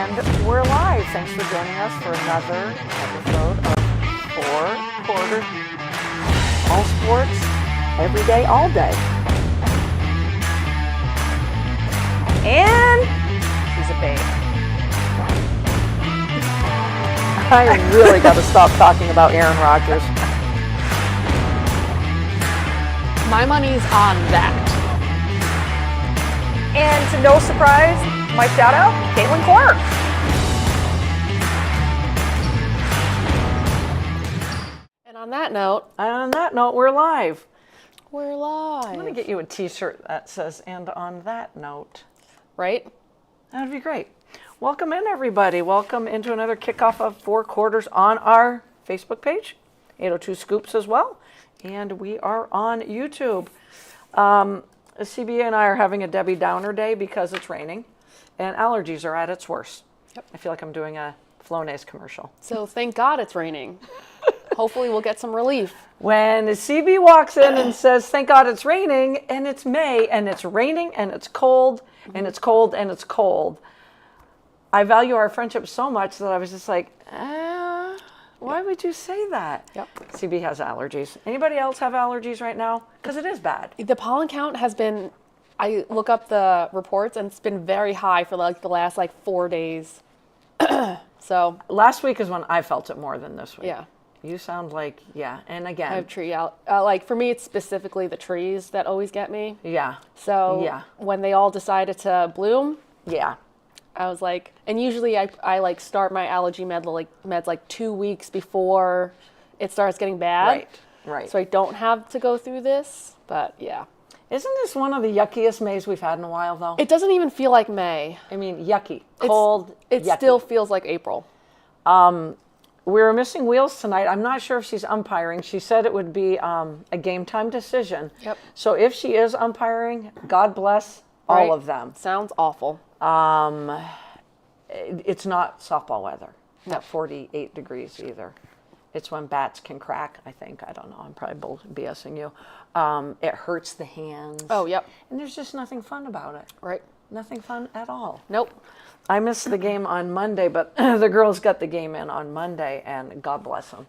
And we're live. Thanks for joining us for another episode of Four Quarters. All sports, every day, all day. And she's a babe. I really got to stop talking about Aaron Rodgers. My money's on that. And to no surprise, my shout out, Caitlin Clark. And on that note, We're live. we're live. I'm going to get you a t-shirt that says, and on that note. Right? That would be great. Welcome in, everybody. Welcome into another kickoff of Four Quarters on our Facebook page, 802 Scoops as well. And we are on YouTube. CBA and I are having a Debbie Downer day because it's raining and allergies are at its worst. Yep. I feel like I'm doing a Flonase commercial. So thank God it's raining. Hopefully we'll get some relief. When CB walks in and says, thank God it's raining, and it's May, and it's raining, and it's cold, and it's cold, and it's cold, I value our friendship so much that I was just like, why would you say that? Yep. CB has allergies. Anybody else have allergies right now? Because it is bad. The pollen count has been, I look up the reports, and it's been very high for like the last 4 days. So Last week is when I felt it more than this week. yeah, You sound like, yeah. And again. I have tree out. For me, it's specifically the trees that always get me. Yeah. So Yeah. when they all decided to bloom, Yeah. I was like, and usually I start my allergy meds 2 weeks before it starts getting bad. Right. So I don't have to go through this, but yeah. Isn't this one of the yuckiest Mays we've had in a while, though? It doesn't even feel like May. I mean, yucky. Cold, It yucky. still feels like April. We're missing Wheels tonight. I'm not sure if she's umpiring. She said it would be a game time decision. Yep. So if she is umpiring, God bless all Right? of them. Sounds awful. It's not softball weather. No. At 48 degrees either. It's when bats can crack, I think. I don't know. I'm probably BSing you. It hurts the hands. Oh, yep. And there's just nothing fun about it. Right. Nothing fun at all. Nope. I missed the game on Monday, but the girls got the game in on Monday, and God bless them.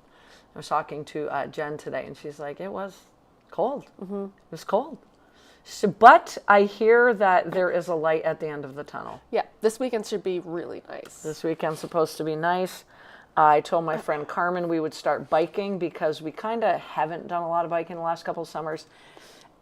I was talking to Jen today, and she's like, it was cold. Mm-hmm. It was cold. So, but I hear that there is a light at the end of the tunnel. Yeah, this weekend should be really nice. This weekend's supposed to be nice. I told my friend Carmen we would start biking because we kind of haven't done a lot of biking the last couple of summers,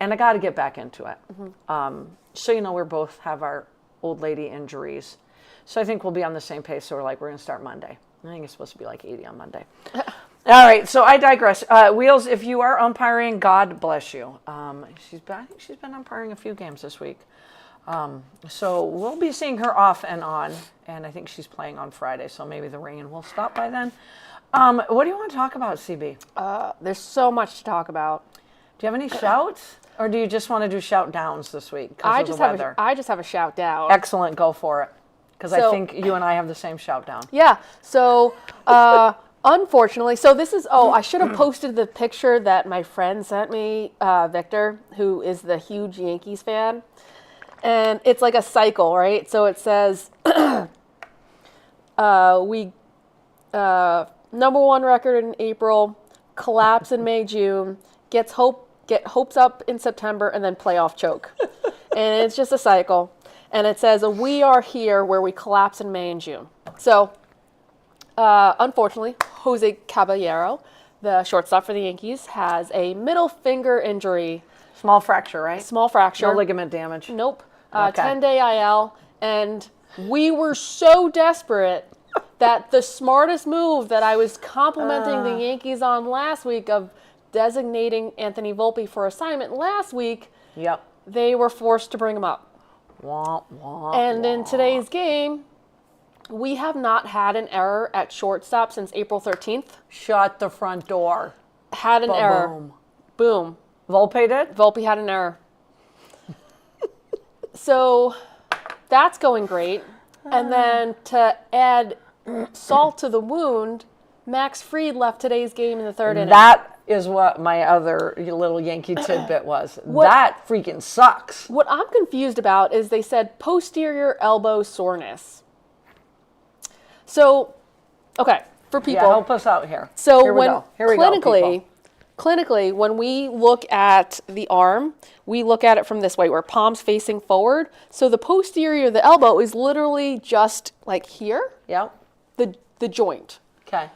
and I got to get back into it. Mm-hmm. So, we both have our old lady injuries. So I think we'll be on the same pace. So we're going to start Monday. I think it's supposed to be 80 on Monday. All right. So I digress. Wheels, if you are umpiring, God bless you. I think she's been umpiring a few games this week. So we'll be seeing her off and on. And I think she's playing on Friday. So maybe the rain will stop by then. What do you want to talk about, CB? There's so much to talk about. Do you have any shouts? Or do you just want to do shout downs this week because I of the weather? I just have a shout down. Excellent. Go for it. Because I think you and I have the same shout down. Yeah. So, unfortunately, I should have posted the picture that my friend sent me, Victor, who is the huge Yankees fan. And it's like a cycle, right? So it says, number one record in April, collapse in May, June, get hopes up in September, and then playoff choke. And it's just a cycle. And it says, we are here where we collapse in May and June. So, unfortunately, Jose Caballero, the shortstop for the Yankees, has a middle finger injury. Small fracture, right? Small fracture. No ligament damage. Nope. Okay. 10-day IL. And we were so desperate that the smartest move that I was complimenting the Yankees on last week of designating Anthony Volpe for assignment last week, Yep. they were forced to bring him up. Wah, wah, And in wah. today's game, we have not had an error at shortstop since April 13th. Shut the front door. Had an error. Boom. Boom. Volpe did? Volpe had an error. So that's going great. And then to add salt to the wound, Max Fried left today's game in the third inning. That is what my other little Yankee tidbit was. That freaking sucks. What I'm confused about is they said posterior elbow soreness. So, okay, for people. Yeah, help us out here. So here we when go. Here we go, people. clinically, when we look at the arm, we look at it from this way, where palms facing forward. So the posterior of the elbow is literally just like here, Yep. the joint. Okay.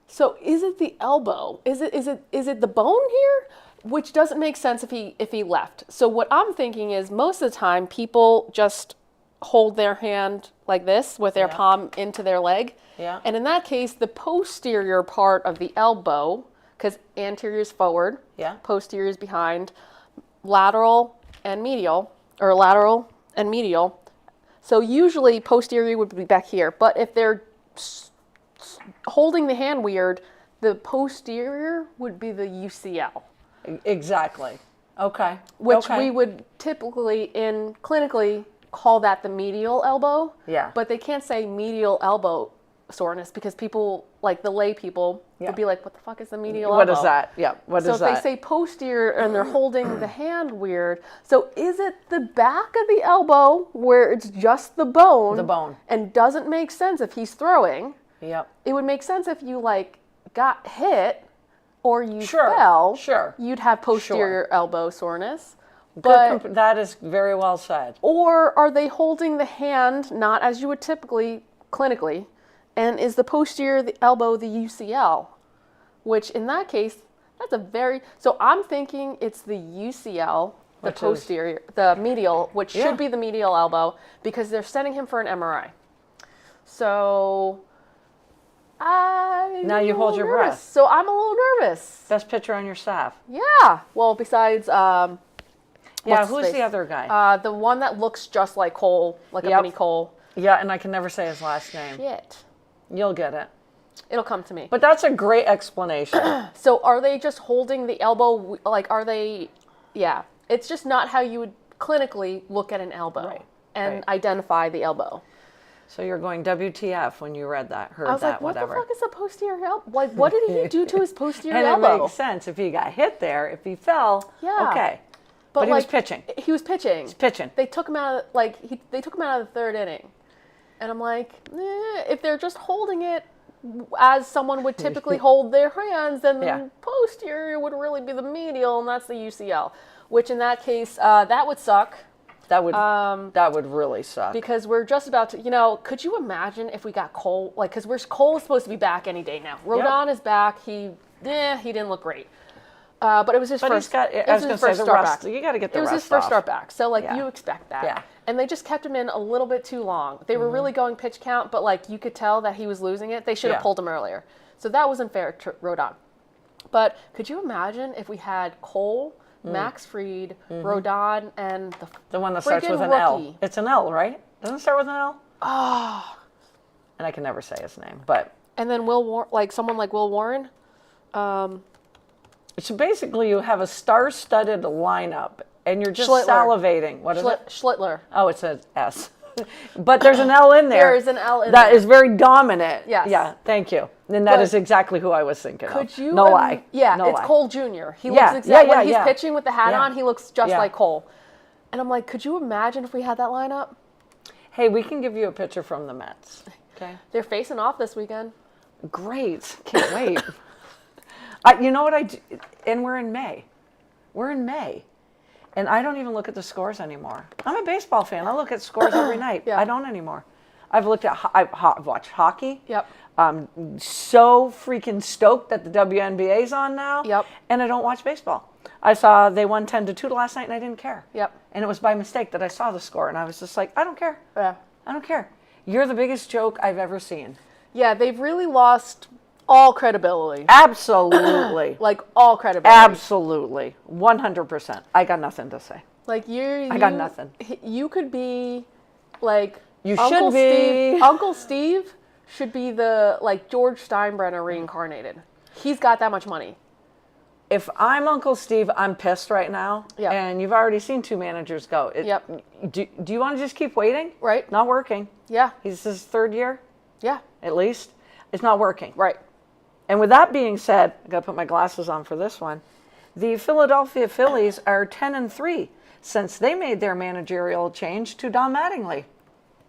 So is it the elbow? Is it the bone here? Which doesn't make sense if he left. So what I'm thinking is most of the time people just hold their hand like this with their palm into their leg. Yeah. And in that case, the posterior part of the elbow, because anterior is forward, posterior is behind, lateral and medial. So usually posterior would be back here. But if they're holding the hand weird, the posterior would be the UCL. Exactly. Okay. Which we would typically clinically call that the medial elbow. Yeah. But they can't say medial elbow soreness because people, like the lay people, would be like, what the fuck is the medial elbow? What is that? Yeah. What is that? So if they say posterior and they're holding the hand weird, so is it the back of the elbow where it's just the bone? The bone. And doesn't make sense if he's throwing. Yep. It would make sense if you like got hit or you Sure, fell. sure. You'd have posterior elbow soreness. But that is very well said. or are they holding the hand not as you would typically clinically, and is the posterior of the elbow the UCL? Which in that case, that's a very so I'm thinking it's the UCL, the Which is- posterior, the medial, which Yeah. should be the medial elbow because they're sending him for an MRI. So Now you hold your breath. So I'm a little nervous. Best pitcher on your staff. Yeah. Well, besides Yeah, what's who's his the face? other guy? The one that looks just like Cole, like a Yep. mini Cole. Yeah, and I can never say his last name. Shit. You'll get it. It'll come to me. But that's a great explanation. So are they just holding the elbow? Like, are they? Yeah. It's just not how you would clinically look at an elbow and identify the elbow. So you're going WTF when you read that, heard I was that, like, what whatever. the fuck is a posterior elbow? Like, what did he do to his posterior And elbow? it makes sense if he got hit there. If he fell, Yeah. okay. But he was pitching. He was pitching. He's pitching. They took him out. They took him out of the third inning, and I'm like, if they're just holding it as someone would typically hold their hands, then the posterior would really be the medial, and that's the UCL. Which in that case, that would suck. That would really suck. Because we're just about to, could you imagine if we got Cole, because Cole is supposed to be back any day now. Rodon is back. He didn't look great. But it was his first. I was going to say the rest. You got to get the rest. It was his first off. start back, so you expect that. Yeah. And they just kept him in a little bit too long. They were really going pitch count, but you could tell that he was losing it. They should have pulled him earlier. So that wasn't fair to Rodon. But could you imagine if we had Cole, Max Fried, Rodon, and the one that starts with an rookie. L. It's an L, right? Doesn't it start with an L? Oh. And I can never say his name, but. And then someone like Will Warren. So basically, you have a star-studded lineup, and you're just Schlittler. salivating. What is it? Schlittler. Oh, it's an S. But there's an L in there. There is an L in That there. is very dominant. Yes. Yeah, thank you. And that But is exactly who I was thinking of. Could you? No lie. Yeah, No it's lie. Cole Jr. He Yeah, looks exactly yeah, when he's yeah. pitching with the hat Yeah. on. He looks just Yeah. like Cole. And I'm like, could you imagine if we had that lineup? Hey, we can give you a picture from the Mets. Okay. They're facing off this weekend. Great. Can't wait. You know what I do? And we're in May. We're in May. And I don't even look at the scores anymore. I'm a baseball fan. I look at scores every night. Yeah. I don't anymore. I've looked at, I've watched hockey. Yep. I'm so freaking stoked that the WNBA is on now. Yep. And I don't watch baseball. I saw they won 10-2 last night and I didn't care. Yep. And it was by mistake that I saw the score and I was just like, I don't care. Yeah. I don't care. You're the biggest joke I've ever seen. Yeah, they've really lost all credibility. Absolutely. All credibility. Absolutely. 100%. I got nothing to say. I got nothing. You could be You Uncle should be. Steve, Uncle Steve should be the George Steinbrenner reincarnated. He's got that much money. If I'm Uncle Steve, I'm pissed right now. Yep. And you've already seen 2 managers go. Yep. Do you want to just keep waiting? Right. Not working. Yeah. He's his 3rd year, Yeah. at least. It's not working. Right. And with that being said, I got to put my glasses on for this one. The Philadelphia Phillies are 10-3 since they made their managerial change to Don Mattingly.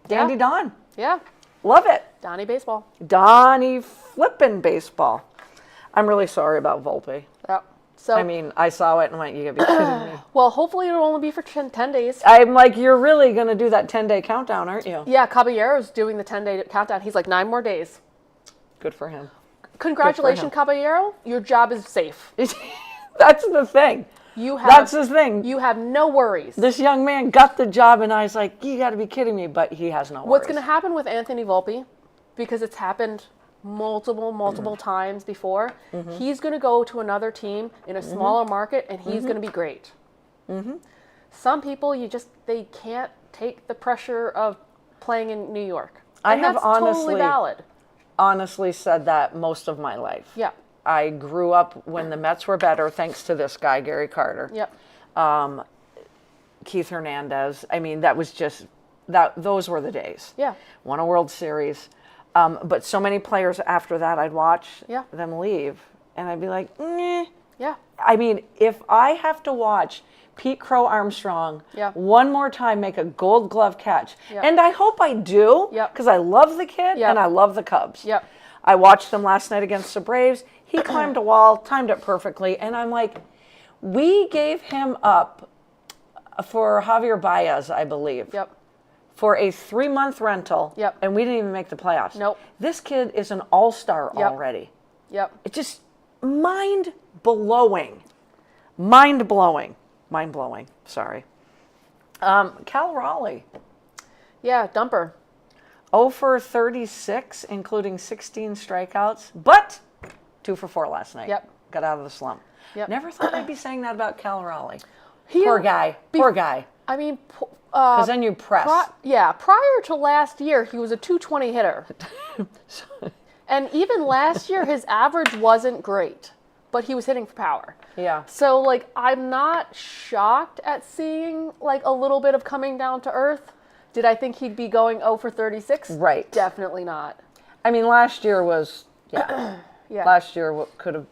Dandy Don. Yeah. Love it. Donnie Baseball. Donnie flippin' Baseball. I'm really sorry about Volpe. Yeah. So, I mean, I saw it and went, you gotta be kidding me. well, hopefully it'll only be for 10 days. I'm like, you're really going to do that 10-day countdown, aren't you? Yeah, Caballero's doing the 10-day countdown. He's like 9 more days. Good for him. Congratulations, Caballero. Your job is safe. That's the thing. That's the thing. You have no worries. This young man got the job, and I was like, you got to be kidding me, but he has no worries. What's going to happen with Anthony Volpe, because it's happened multiple times before, he's going to go to another team in a smaller market, and he's going to be great. Some people, they can't take the pressure of playing in New York. And I have that's totally valid. honestly said that most of my life. Yeah. I grew up when the Mets were better, thanks to this guy, Gary Carter. Yep. Keith Hernandez. I mean, that was just, those were the days. Yeah. Won a World Series. But so many players after that, I'd watch them leave. And I'd be like, Yeah. I mean, if I have to watch Pete Crow Armstrong one more time make a Gold Glove catch, and I hope I do, because I love the kid and I love the Cubs. Yep. I watched them last night against the Braves. He climbed a wall, timed it perfectly, and I'm like, we gave him up for Javier Baez, I believe. Yep. For a 3-month rental, and we didn't even make the playoffs. Nope. This kid is an all-star already. Yep. It's just mind-blowing. Mind-blowing. Mind-blowing, sorry. Cal Raleigh. Yeah, dumper. 0 for 36, including 16 strikeouts, but 2 for 4 last night. Yep. Got out of the slump. Yep. Never thought I'd be saying that about Cal Raleigh. Poor guy. Poor guy. I mean, because then you press. Prior to last year, he was a 220 hitter. And even last year, his average wasn't great, but he was hitting for power. Yeah. So, like, I'm not shocked at seeing, like, a little bit of coming down to earth. Did I think he'd be going 0 for 36? Right. Definitely not. I mean, last year was, Yeah. Last year could have,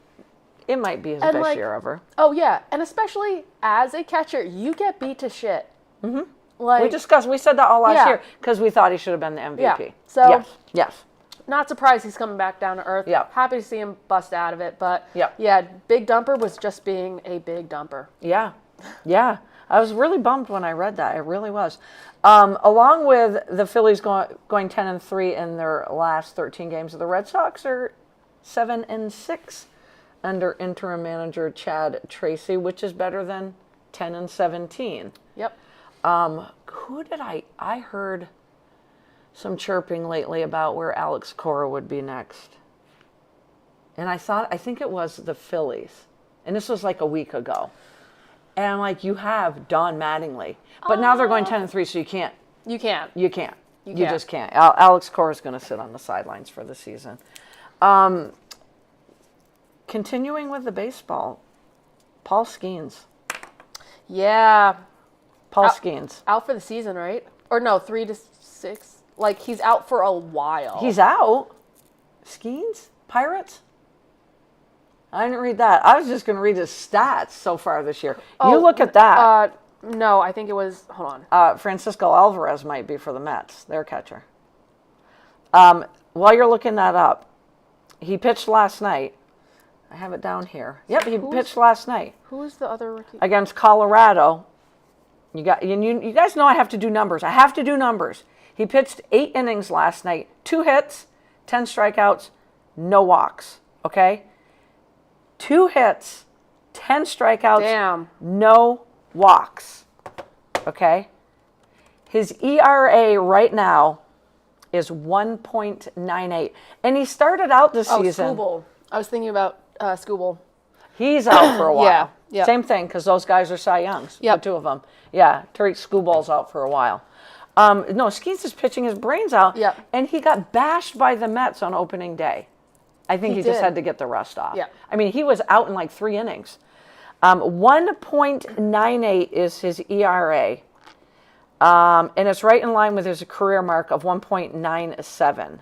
it might be his best year ever. Oh, yeah. And especially as a catcher, you get beat to shit. Mm-hmm. Like, we said that all last year because we thought he should have been the MVP. Yeah. So, yes. Not surprised he's coming back down to earth. Yeah. Happy to see him bust out of it. But, yeah, big dumper was just being a big dumper. Yeah. Yeah. I was really bummed when I read that. I really was. Along with the Phillies going 10-3 in their last 13 games, the Red Sox are 7-6 under interim manager Chad Tracy, which is better than 10-17. Yep. Who did I heard some chirping lately about where Alex Cora would be next. And I think it was the Phillies. And this was like a week ago. And I'm like, you have Don Mattingly. But now they're going 10-3, so you can't. You can't. You can't. You just can't. Alex Cora's going to sit on the sidelines for the season. Continuing with the baseball, Paul Skeens. Yeah. Paul Skeens. Out for the season, right? Or no, 3 to 6. Like, he's out for a while. He's out? Skeens? Pirates? I didn't read that. I was just going to read his stats so far this year. You look at that. No, I think it was, hold on. Francisco Alvarez might be for the Mets, their catcher. While you're looking that up, he pitched last night. I have it down here. Yep, he pitched last night. Who was the other rookie? Against Colorado. You guys know I have to do numbers. I have to do numbers. He pitched 8 innings last night, 2 hits, 10 strikeouts, no walks. Okay? 2 hits, 10 strikeouts, no walks. Okay? His ERA right now is 1.98. And he started out this season. Skubal. I was thinking about Skubal. He's out for a while. Yeah. Same thing, because those guys are Cy Youngs, the 2 of them. Yeah, Tariq Skubal's out for a while. No, Skeens is pitching his brains out, and he got bashed by the Mets on opening day. I think he just had to get the rust off. Yeah. I mean, he was out in like 3 innings. 1.98 is his ERA, and it's right in line with his career mark of 1.97.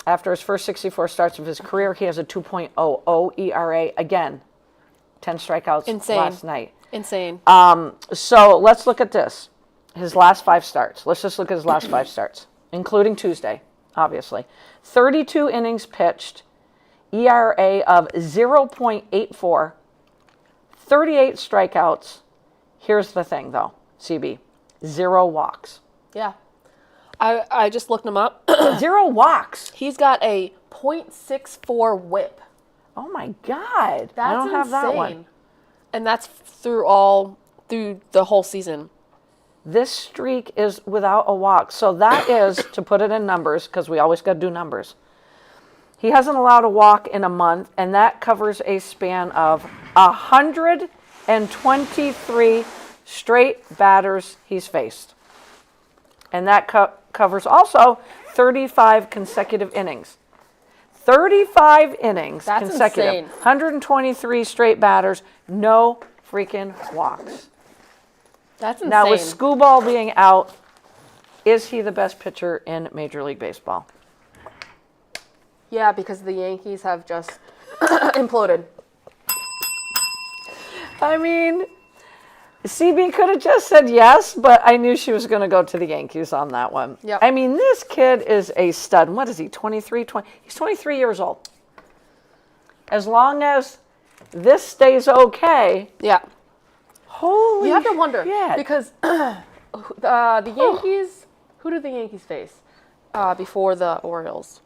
After his first 64 starts of his career, he has a 2.00 ERA. Again, 10 strikeouts last night. Insane. So let's look at this. His last 5 starts. Let's just look at his last 5 starts including Tuesday, obviously. 32 innings pitched, ERA of 0.84, 38 strikeouts. Here's the thing, though, CB, 0 walks. Yeah. I just looked him up. 0 walks. He's got a .64 whip. Oh, my God. That's I don't have that one. And that's through the whole season. This streak is without a walk. So that is, to put it in numbers, because we always got to do numbers, he hasn't allowed a walk in a month, and that covers a span of 123 straight batters he's faced. And that covers also 35 consecutive innings. 35 innings That's consecutive. insane. 123 straight batters, no freaking walks. That's insane. Now, with Skubal being out, is he the best pitcher in Major League Baseball? Yeah, because the Yankees have just imploded. I mean, CB could have just said yes, but I knew she was going to go to the Yankees on that one. Yep. I mean, this kid is a stud. What is he, 23? He's 23 years old. As long as this stays okay, Yeah. holy You have to wonder shit. because the Yankees. Who did the Yankees face before the Orioles?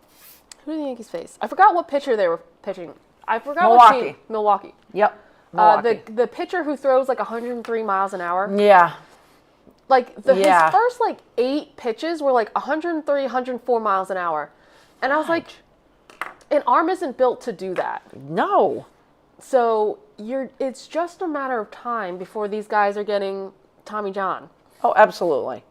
Who did the Yankees face? I forgot what pitcher they were pitching. I forgot what team. Milwaukee. Yep. Milwaukee. The pitcher who throws like 103 miles an hour. Yeah. Like Yeah. his first like 8 pitches were like 103, 104 miles an hour, and I was like, an arm isn't built to do that. No. So it's just a matter of time before these guys are getting Tommy John. Oh, absolutely.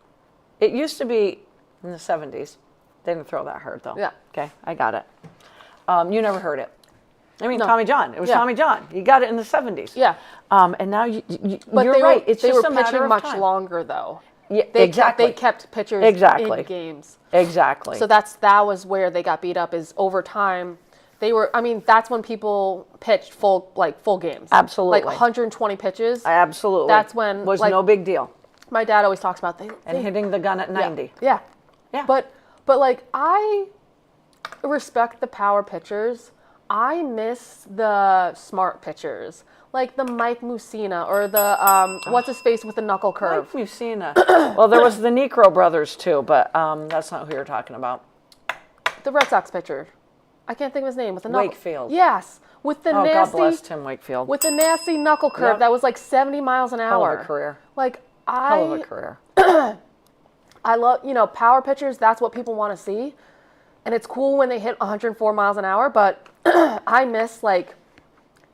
It used to be in the 70s. They didn't throw that hard, though. Yeah. Okay, I got it. You never heard it. I mean, No. Tommy John. It was Yeah. Tommy John. You got it in the 70s. Yeah. And now But you're they right. Were, It's they just were a matter pitching of much time. longer though. Yeah, They exactly. kept pitchers Exactly. in games. Exactly. So that was where they got beat up. Is over time. They were. I mean, that's when people pitched full games. Absolutely. Like 120 pitches. Absolutely. That's when, was like- no big deal. My dad always talks about And hitting the gun at 90. Yeah. Yeah. But like I respect the power pitchers. I miss the smart pitchers, like the Mike Mussina or the what's his face with the knuckle curve. Mike Mussina. Well, there was the Necro brothers too, but that's not who you're talking about. The Red Sox pitcher. I can't think of his name with the knuckle. Wakefield. Yes, with the Oh, nasty. God bless Tim Wakefield. With the nasty knuckle curve Yep. that was like 70 miles an Hell hour. of a career. Like Hell of a career. I love, power pitchers, that's what people want to see. And it's cool when they hit 104 miles an hour, but I miss like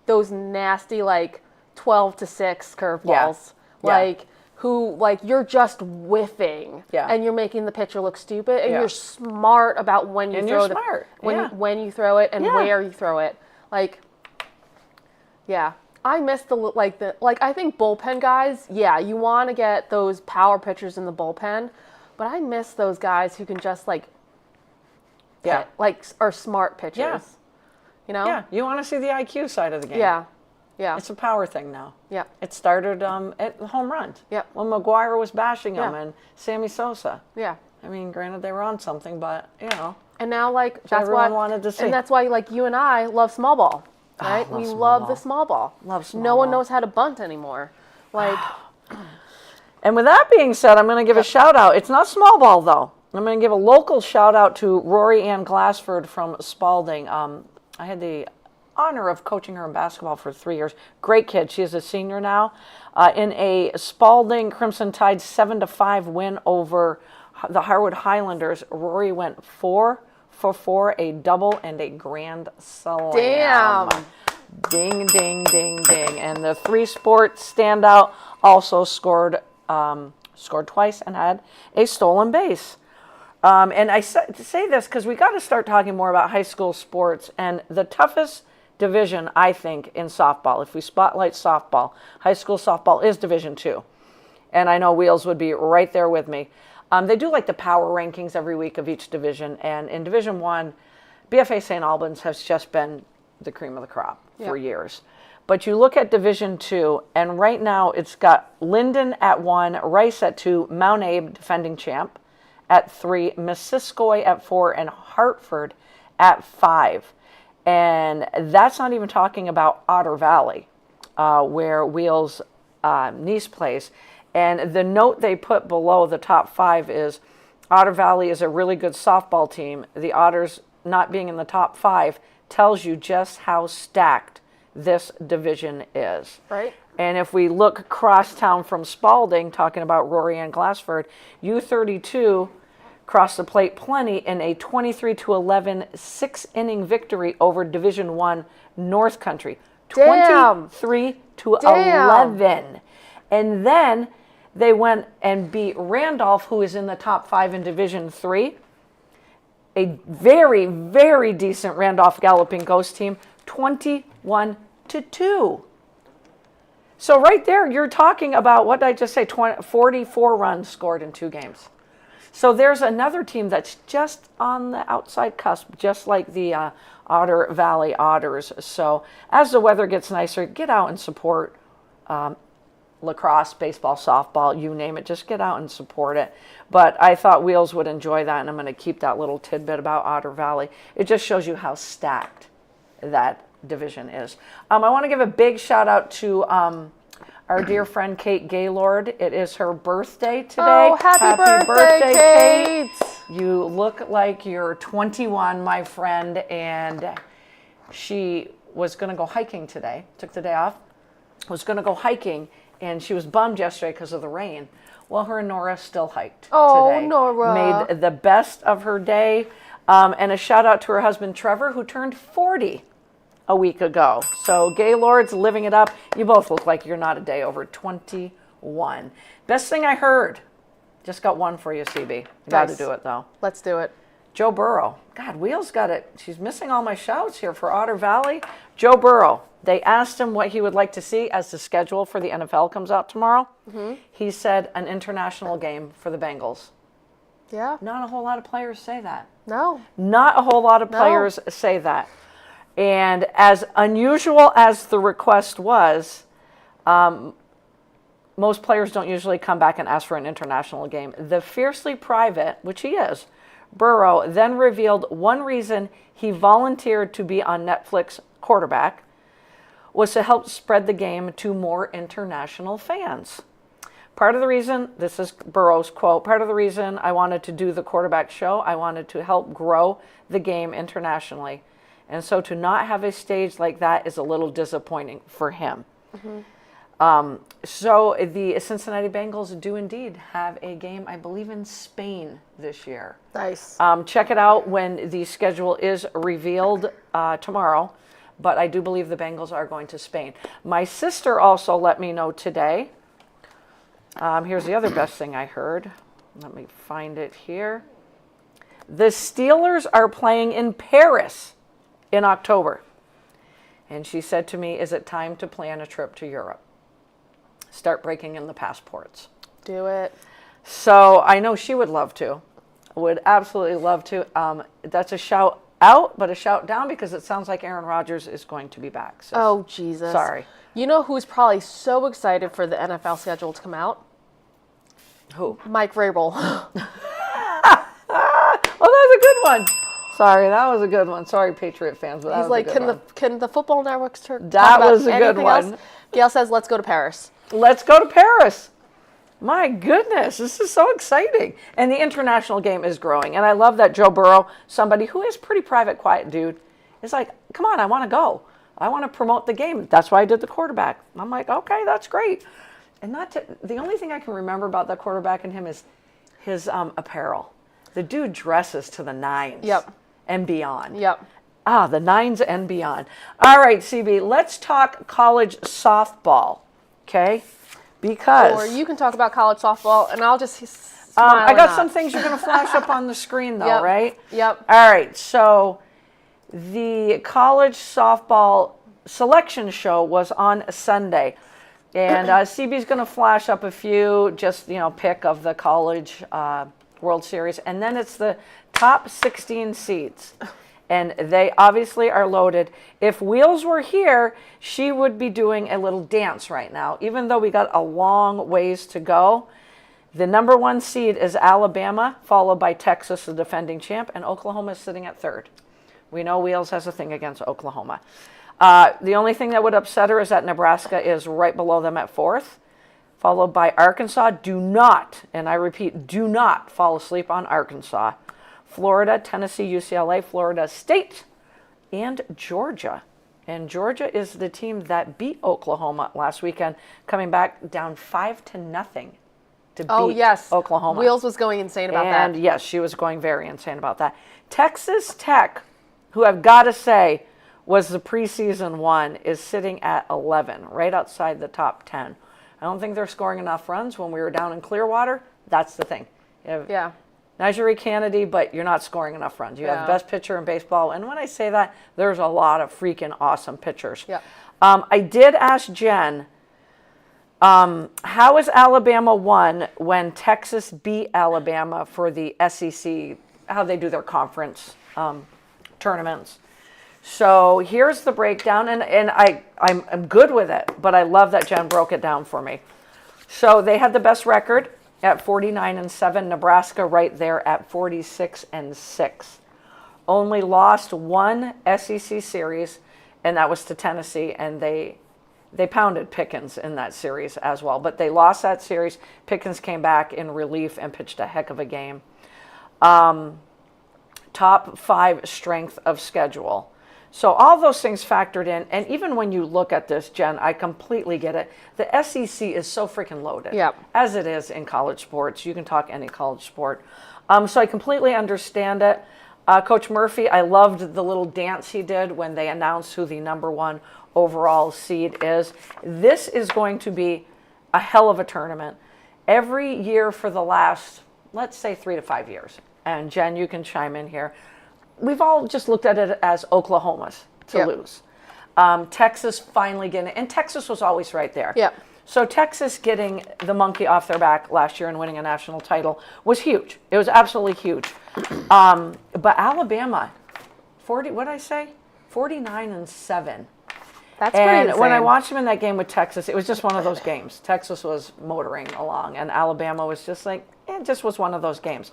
those nasty like 12-6 curveballs. Yeah. Like who like you're just whiffing Yeah. and you're making the pitcher look stupid and Yeah. you're smart about when you And throw you're the smart. when Yeah. when you throw it and Yeah. where you throw it. Like yeah. I miss I think bullpen guys, yeah, you want to get those power pitchers in the bullpen, but I miss those guys who can just like Yeah. like are smart pitchers. Yeah. You know? Yeah. You want to see the IQ side of the game. Yeah. Yeah. It's a power thing now. Yeah. It started at the home run. Yeah. When McGuire was bashing him Yeah. and Sammy Sosa. Yeah. I mean, granted they were on something, but And now like that's everyone why wanted to see. and that's why like you and I love small ball. Right? love We small love ball. the small ball. Love small No one ball. knows how to bunt anymore. Like And with that being said, I'm going to give a shout out. It's not small ball though. I'm going to give a local shout out to Rory Ann Glassford from Spalding. I had the honor of coaching her in basketball for 3 years. Great kid. She is a senior now. In a Spalding Crimson Tide 7-5 win over the Harwood Highlanders, Rory went 4 for 4, a double and a grand slam. damn. Ding, ding, ding, ding. And the 3-sport standout also scored twice and had a stolen base. And I say this because we got to start talking more about high school sports. And the toughest division, I think, in softball, if we spotlight softball, high school softball is Division II. And I know Wheels would be right there with me. They do like the power rankings every week of each division. And in Division I, BFA St. Albans has just been the cream of the crop for years. But you look at Division II, and right now it's got Linden at 1, Rice at 2, Mount Abe, defending champ, at 3, Missisquoi at 4, and Hartford at 5. And that's not even talking about Otter Valley, where Wheels Nice plays. And the note they put below the top 5 is Otter Valley is a really good softball team. The Otters not being in the top 5 tells you just how stacked this division is. Right. And if we look crosstown from Spalding, talking about Rory and Glassford, U32 crossed the plate plenty in a 23-11 6-inning victory over Division I North Country. Damn. 23-11. And then they went and beat Randolph, who is in the top 5 in Division III. A very, very decent Randolph Galloping Ghost team, 21-2. So right there, you're talking about, what did I just say, 44 runs scored in 2 games. So there's another team that's just on the outside cusp, just like the Otter Valley Otters. So as the weather gets nicer, get out and support lacrosse, baseball, softball, you name it. Just get out and support it. But I thought Wheels would enjoy that, and I'm going to keep that little tidbit about Otter Valley. It just shows you how stacked that division is. I want to give a big shout out to our dear friend Kate Gaylord. It is her birthday today. Oh, happy birthday, Kate. You look like you're 21, my friend, and she was going to go hiking today. Took the day off. Was going to go hiking, and she was bummed yesterday because of the rain. Well, her and Nora still hiked today. Nora. Made the best of her day. And a shout out to her husband, Trevor, who turned 40 a week ago. So Gaylord's living it up. You both look like you're not a day over 21. Best thing I heard. Just got one for you, CB. You got to do it, though. Let's do it. Joe Burrow. God, Wheels got it. She's missing all my shouts here for Otter Valley. Joe Burrow. They asked him what he would like to see as the schedule for the NFL comes out tomorrow. Mm-hmm. He said an international game for the Bengals. Yeah. Not a whole lot of players say that. No. Not a whole lot of players say that. And as unusual as the request was, most players don't usually come back and ask for an international game. The fiercely private, which he is, Burrow, then revealed one reason he volunteered to be on Netflix quarterback was to help spread the game to more international fans. Part of the reason, this is Burrow's quote, part of the reason I wanted to do the quarterback show, I wanted to help grow the game internationally. And so to not have a stage like that is a little disappointing for him. Mm-hmm. So the Cincinnati Bengals do indeed have a game, I believe, in Spain this year. Nice. Check it out when the schedule is revealed tomorrow. But I do believe the Bengals are going to Spain. My sister also let me know today. Here's the other best thing I heard. Let me find it here. The Steelers are playing in Paris in October. And she said to me, is it time to plan a trip to Europe? Start breaking in the passports. Do it. So I know she would love to. Would absolutely love to. That's a shout out, but a shout down because it sounds like Aaron Rodgers is going to be back. So oh, Jesus. Sorry. You know who's probably so excited for the NFL schedule to come out? Who? Mike Vrabel. Oh, that was a good one. Sorry, that was a good one. Sorry, Patriot fans, but that He's was like, a good one. can the football networks talk That about was a good anything one. else? Gail says, let's go to Paris. Let's go to Paris. My goodness, this is so exciting. And the international game is growing. And I love that Joe Burrow, somebody who is pretty private, quiet dude, is like, come on, I want to go. I want to promote the game. That's why I did the quarterback. I'm like, okay, that's great. And the only thing I can remember about that quarterback and him is his apparel. The dude dresses to the nines. Yep. And beyond. Yep. The nines and beyond. All right, CB, let's talk college softball, okay? Because or you can talk about college softball, and I'll just smile. I got some things you're going to flash up on the screen, though, right? Yep. All right, so the college softball selection show was on Sunday, and CB's going to flash up a few, just, pick of the college World Series, and then it's the top 16 seeds. And they obviously are loaded. If Wheels were here, she would be doing a little dance right now. Even though we got a long ways to go, The number 1 seed is Alabama, followed by Texas, the defending champ, and Oklahoma is sitting at 3rd. We know Wheels has a thing against Oklahoma. The only thing that would upset her is that Nebraska is right below them at 4th, followed by Arkansas. Do not, and I repeat, do not fall asleep on Arkansas. Florida, Tennessee, UCLA, Florida State, and Georgia. And Georgia is the team that beat Oklahoma last weekend, coming back down 5-0 to beat Oklahoma. Wheels was going insane about that. And yes, she was going very insane about that. Texas Tech, who I've got to say was the preseason one, is sitting at 11, right outside the top 10. I don't think they're scoring enough runs. When we were down in Clearwater, that's the thing. Yeah. Najee Kennedy, but you're not scoring enough runs. You have the best pitcher in baseball. And when I say that, there's a lot of freaking awesome pitchers. Yeah. I did ask Jen, how is Alabama won when Texas beat Alabama for the SEC, how they do their conference tournaments? So here's the breakdown, and I'm good with it, but I love that Jen broke it down for me. So they had the best record at 49-7, Nebraska right there at 46-6. Only lost one SEC series, and that was to Tennessee, and they pounded Pickens in that series as well. But they lost that series. Pickens came back in relief and pitched a heck of a game. Top 5 strength of schedule. So all those things factored in, and even when you look at this, Jen, I completely get it. The SEC is so freaking loaded, as it is in college sports. You can talk any college sport. So I completely understand it. Coach Murphy, I loved the little dance he did when they announced who the number 1 overall seed is. This is going to be a hell of a tournament. Every year for the last, let's say, 3 to 5 years. And Jen, you can chime in here. We've all just looked at it as Oklahoma's to lose. Texas finally getting it, and Texas was always right there. Yeah. So Texas getting the monkey off their back last year and winning a national title was huge. It was absolutely huge. But Alabama, 49-7. That's pretty insane. When I watched them in that game with Texas, it was just one of those games. Texas was motoring along, and Alabama was just like, it just was one of those games.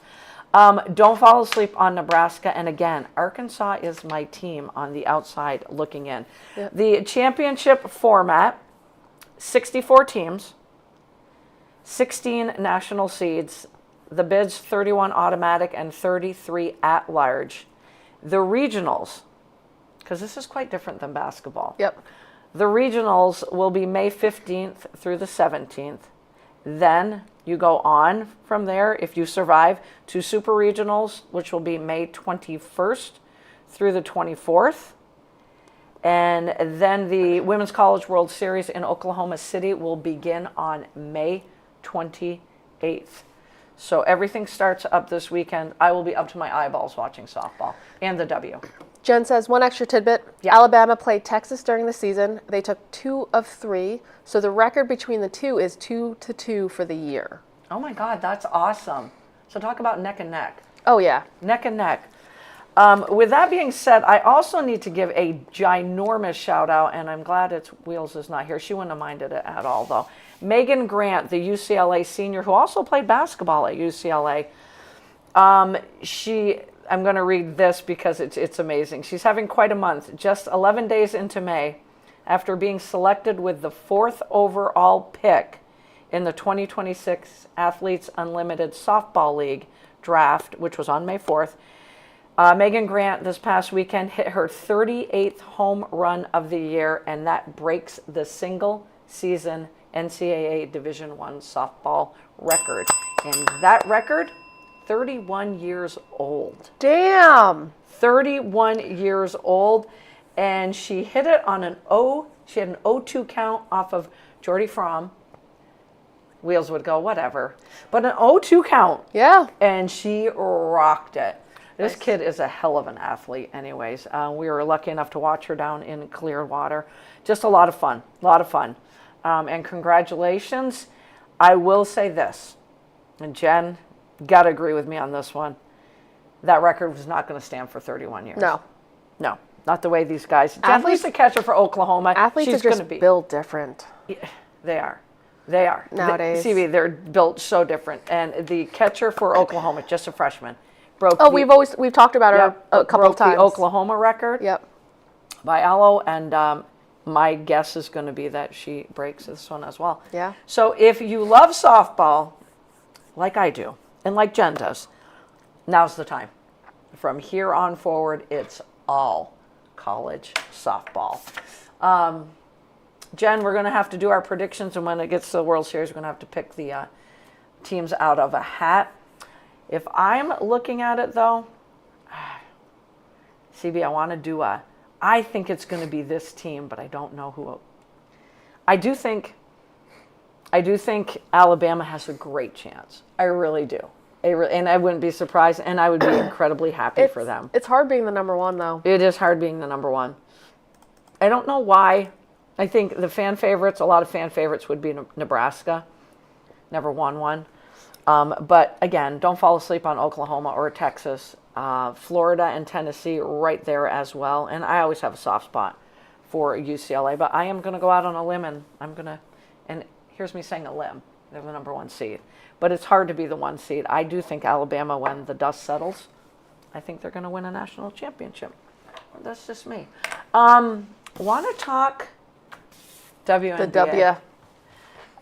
Don't fall asleep on Nebraska. And again, Arkansas is my team on the outside looking in. Yep. The championship format, 64 teams, 16 national seeds, the bids 31 automatic and 33 at large. The regionals, because this is quite different than basketball. Yep. The regionals will be May 15th through the 17th. Then you go on from there, if you survive, to super regionals, which will be May 21st through the 24th. And then the Women's College World Series in Oklahoma City will begin on May 28th. So everything starts up this weekend. I will be up to my eyeballs watching softball and the W. Jen says, one extra tidbit. Yeah. Alabama played Texas during the season. They took 2 of 3. So the record between the two is 2-2 for the year. Oh my God, that's awesome. So talk about neck and neck. Oh yeah. Neck and neck. With that being said, I also need to give a ginormous shout out, and I'm glad Wheels is not here. She wouldn't have minded it at all though. Megan Grant, the UCLA senior who also played basketball at UCLA. I'm going to read this because it's amazing. She's having quite a month. Just 11 days into May, after being selected with the 4th overall pick in the 2026 Athletes Unlimited Softball League draft, which was on May 4th, Megan Grant this past weekend hit her 38th home run of the year, and that breaks the single-season NCAA Division I softball record. And that record, 31 years old. Damn. 31 years old, and she hit it on she had an 0-2 count off of Jordy Fromm. Wheels would go, whatever. But an 0-2 count. Yeah. And she rocked it. This kid is a hell of an athlete anyways. We were lucky enough to watch her down in Clearwater. Just a lot of fun, and congratulations. I will say this, and Jen, got to agree with me on this one. That record was not going to stand for 31 years. No, not the way these guys. Jen, who's the catcher for Oklahoma? Athletes She's are just built different. Yeah, they are. They are. Nowadays. CB, they're built so different. And the catcher for Oklahoma, just a freshman, broke we've talked about her a couple broke of times. the Oklahoma record Yep. by Allo, and my guess is going to be that she breaks this one as well. Yeah. So if you love softball, like I do, and like Jen does, now's the time. From here on forward, it's all college softball. Jen, we're going to have to do our predictions, and when it gets to the World Series, we're going to have to pick the teams out of a hat. If I'm looking at it, though, CB, I want to do I think it's going to be this team, but I don't know who. I do think Alabama has a great chance. I really do. And I wouldn't be surprised, and I would be incredibly happy for them. It's hard being the number one, though. It is hard being the number one. I don't know why. I think a lot of fan favorites would be Nebraska. Never won one. But again, don't fall asleep on Oklahoma or Texas. Florida and Tennessee right there as well. And I always have a soft spot for UCLA. But I am going to go out on a limb, and here's me saying a limb. They're the number one seed. But it's hard to be the one seed. I do think Alabama, when the dust settles, I think they're going to win a national championship. That's just me. Want to talk WNBA? The W.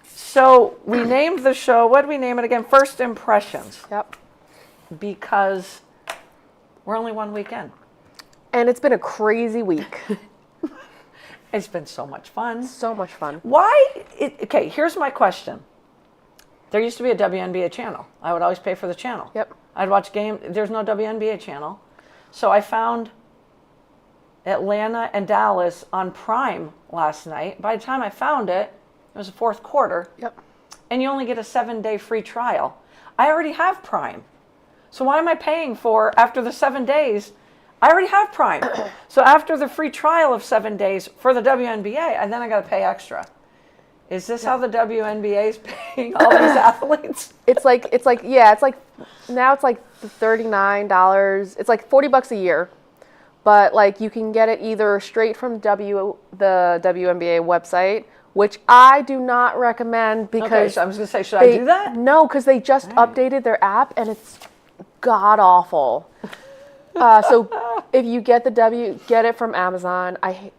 So we named the show, what did we name it again? First Impressions. Yep. Because we're only one weekend. And it's been a crazy week. It's been so much fun. So much fun. Okay, here's my question. There used to be a WNBA channel. I would always pay for the channel. Yep. I'd watch game. There's no WNBA channel. So I found Atlanta and Dallas on Prime last night. By the time I found it, it was the fourth quarter. Yep. And you only get a 7-day free trial. I already have Prime. So why am I paying for, after the 7 days, I already have Prime. So after the free trial of 7 days for the WNBA, and then I got to pay extra. Is this how the WNBA is paying all these athletes? It's like now it's like $39. It's like $40 a year. But like you can get it either straight from the WNBA website, which I do not recommend because okay, so I was going to say, should I do that? No, because they just updated their app and it's god awful. So if you get get it from Amazon. I hate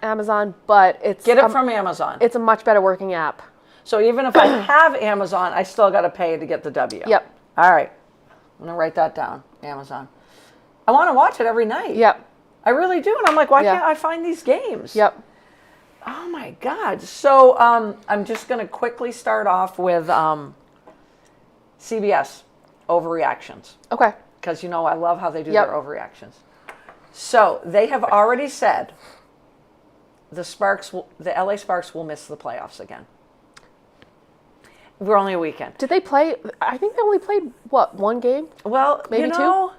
Amazon, but Get it from Amazon. It's a much better working app. So even if I have Amazon, I still got to pay to get the W. Yep. All right. I'm going to write that down, Amazon. I want to watch it every night. Yep. I really do. And I'm like, why can't I find these games? Yep. Oh, my God. So I'm just going to quickly start off with CBS, overreactions. Okay. Because, I love how they do their overreactions. So they have already said the LA Sparks will miss the playoffs again. We're only a weekend. Did they play? I think they only played, one game? Well, maybe two?